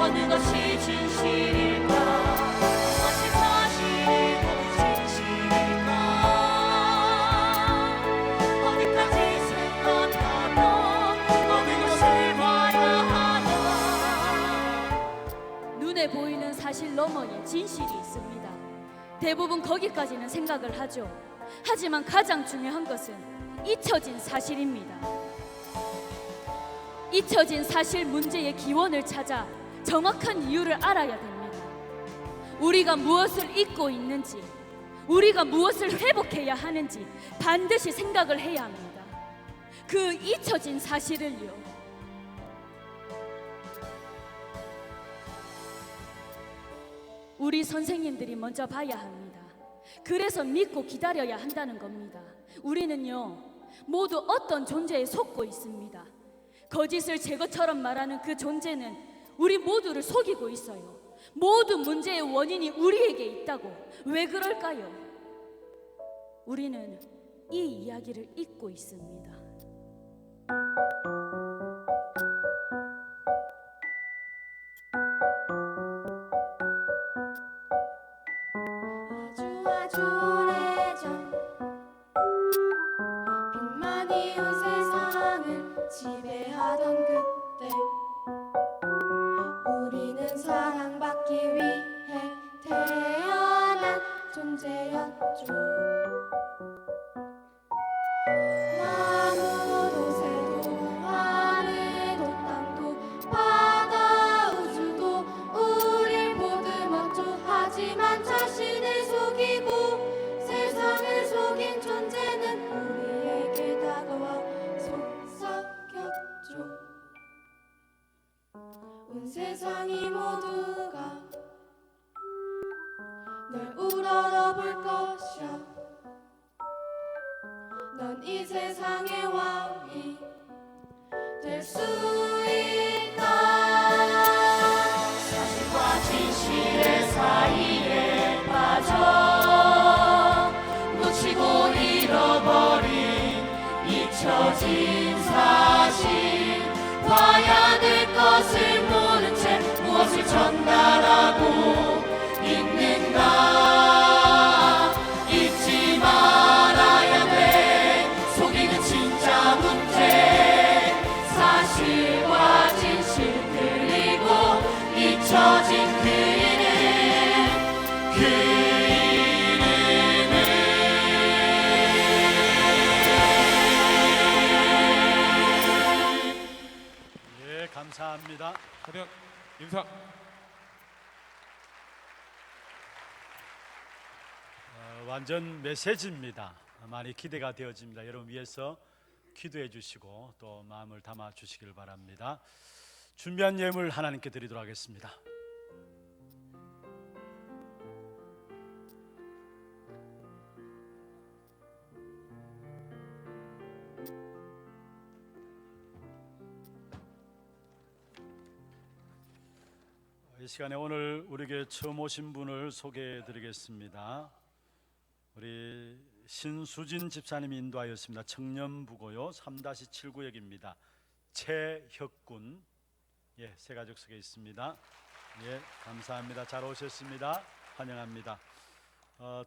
어느 것이 진실일까? 무엇이 사실이고 진실일까? 어디까지 생각하며 어느 것을 봐야 하나? 눈에 보이는 사실 너머에 진실이 있습니다. 대부분 거기까지는 생각을 하죠. 하지만 가장 중요한 것은 잊혀진 사실입니다. 잊혀진 사실 문제의 기원을 찾아 정확한 이유를 알아야 됩니다. 우리가 무엇을 잊고 있는지, 우리가 무엇을 회복해야 하는지 반드시 생각을 해야 합니다. 그 잊혀진 사실을요. 우리 선생님들이 먼저 봐야 합니다. 그래서 믿고 기다려야 한다는 겁니다. 우리는요, 모두 어떤 존재에 속고 있습니다. 거짓을 제거처럼 말하는 그 존재는 우리 모두를 속이고 있어요. 모든 문제의 원인이 우리에게 있다고. 왜 그럴까요? 우리는 이 이야기를 잊고 있습니다. 아주 오래전 빅만이 온 세상을 지배하던 그때 우리는 사랑받기 위해 태어난 존재였죠. 온 세상이 모두가 널 우러러 볼 것이야. 넌 이 세상의 왕이 될 수 있다. 사실과 진실의 사이에 빠져 놓치고 잃어버린 잊혀진 사실, 봐야 될 것을 모른 채 무엇을 전달하고 있는가. 잊지 말아야 돼 속이는 진짜 문제, 사실과 진실 그리고 잊혀진 그 예, 감사합니다. 하대현 인사. 완전 메시지입니다. 많이 기대가 되어집니다. 여러분 위해서 기도해 주시고 또 마음을 담아 주시길 바랍니다. 준비한 예물 하나님께 드리도록 하겠습니다. 이 시간에 오늘 우리에게 처음 오신 분을 소개해 드리겠습니다. 우리 신수진 집사님이 인도하였습니다. 청년부고요 3-79역입니다. 최혁군, 예, 새가족 속에 있습니다. 예, 감사합니다. 잘 오셨습니다. 환영합니다.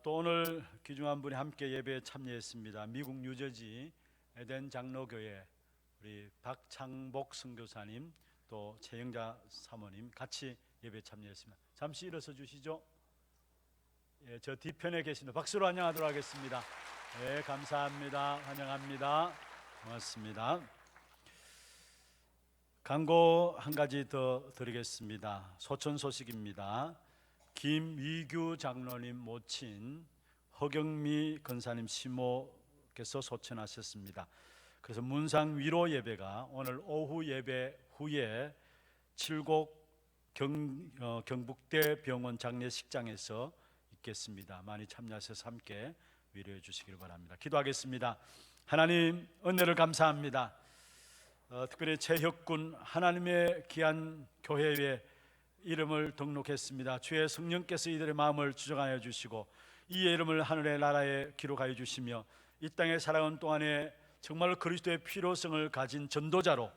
또 오늘 귀중한 분이 함께 예배에 참여했습니다. 미국 뉴저지 에덴 장로교회 우리 박창복 선교사님, 또 최영자 사모님 같이 예배에 참여했습니다. 잠시 일어서 주시죠. 예, 저 뒤편에 계십니다. 박수로 환영하도록 하겠습니다. 예, 감사합니다. 환영합니다. 고맙습니다. 광고 한 가지 더 드리겠습니다. 소천 소식입니다. 김위규 장로님 모친 허경미 권사님 시모께서 소천하셨습니다. 그래서 문상 위로 예배가 오늘 오후 예배 후에 칠곡 경북대 병원 장례식장에서 있겠습니다. 많이 참여하셔서 함께 위로해 주시길 바랍니다. 기도하겠습니다. 하나님 은혜를 감사합니다. 특별히 최혁군 하나님의 귀한 교회에 이름을 등록했습니다. 주의 성령께서 이들의 마음을 주장하여 주시고 이 이름을 하늘의 나라에 기록하여 주시며 이 땅에 살아온 동안에 정말 그리스도의 필요성을 가진 전도자로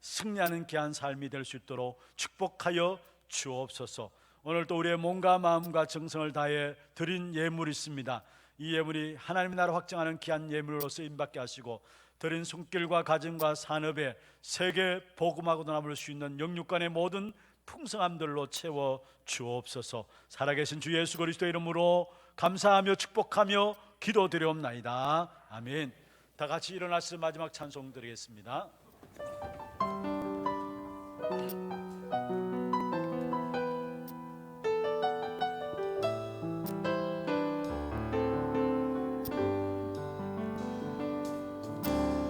승리하는 귀한 삶이 될 수 있도록 축복하여 주옵소서. 오늘도 우리의 몸과 마음과 정성을 다해 드린 예물이 있습니다. 이 예물이 하나님의 나라 확장하는 귀한 예물로 쓰임받게 하시고 드린 손길과 가정과 산업에 세계 복음하고 남을 수 있는 영육간의 모든 풍성함들로 채워 주옵소서. 살아계신 주 예수 그리스도의 이름으로 감사하며 축복하며 기도드리옵나이다. 아멘. 다 같이 일어나서 마지막 찬송 드리겠습니다.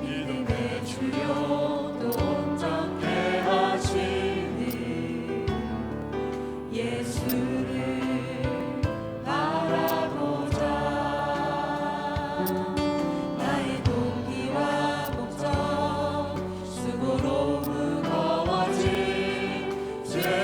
믿음의 주여 또 온전케 하시는 예수를 바라보자. 나의 동기와 목적 수고로 무거워진 죄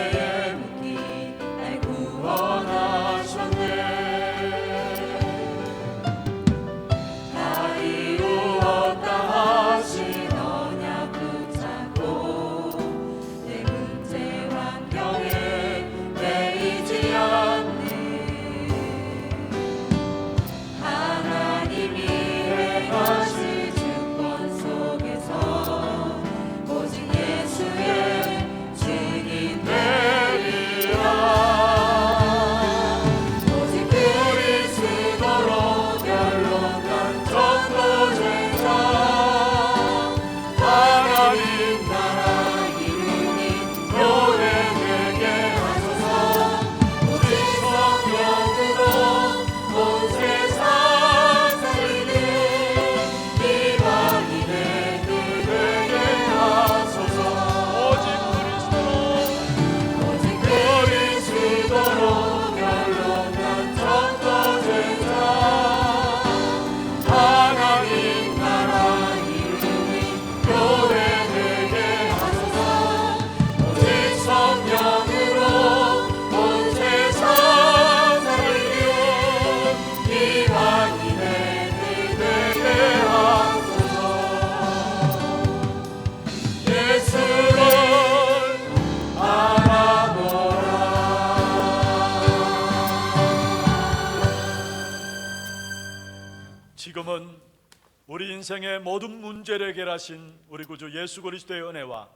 우리 인생의 모든 문제를 해결하신 우리 구주 예수 그리스도의 은혜와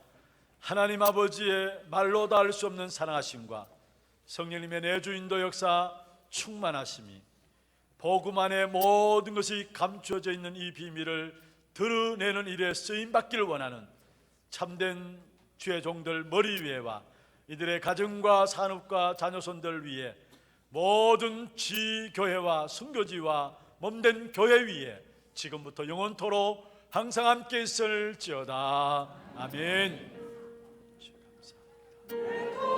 하나님 아버지의 말로 다 할 수 없는 사랑하심과 성령님의 내주인도 역사 충만하심이 복음 안에 모든 것이 감추어져 있는 이 비밀을 드러내는 일에 쓰임받기를 원하는 참된 주의 종들 머리 위에와 이들의 가정과 산업과 자녀손들 위에 모든 지교회와 선교지와 몸된 교회 위에 지금부터 영원토록 항상 함께 있을지어다. 아멘. 감사합니다.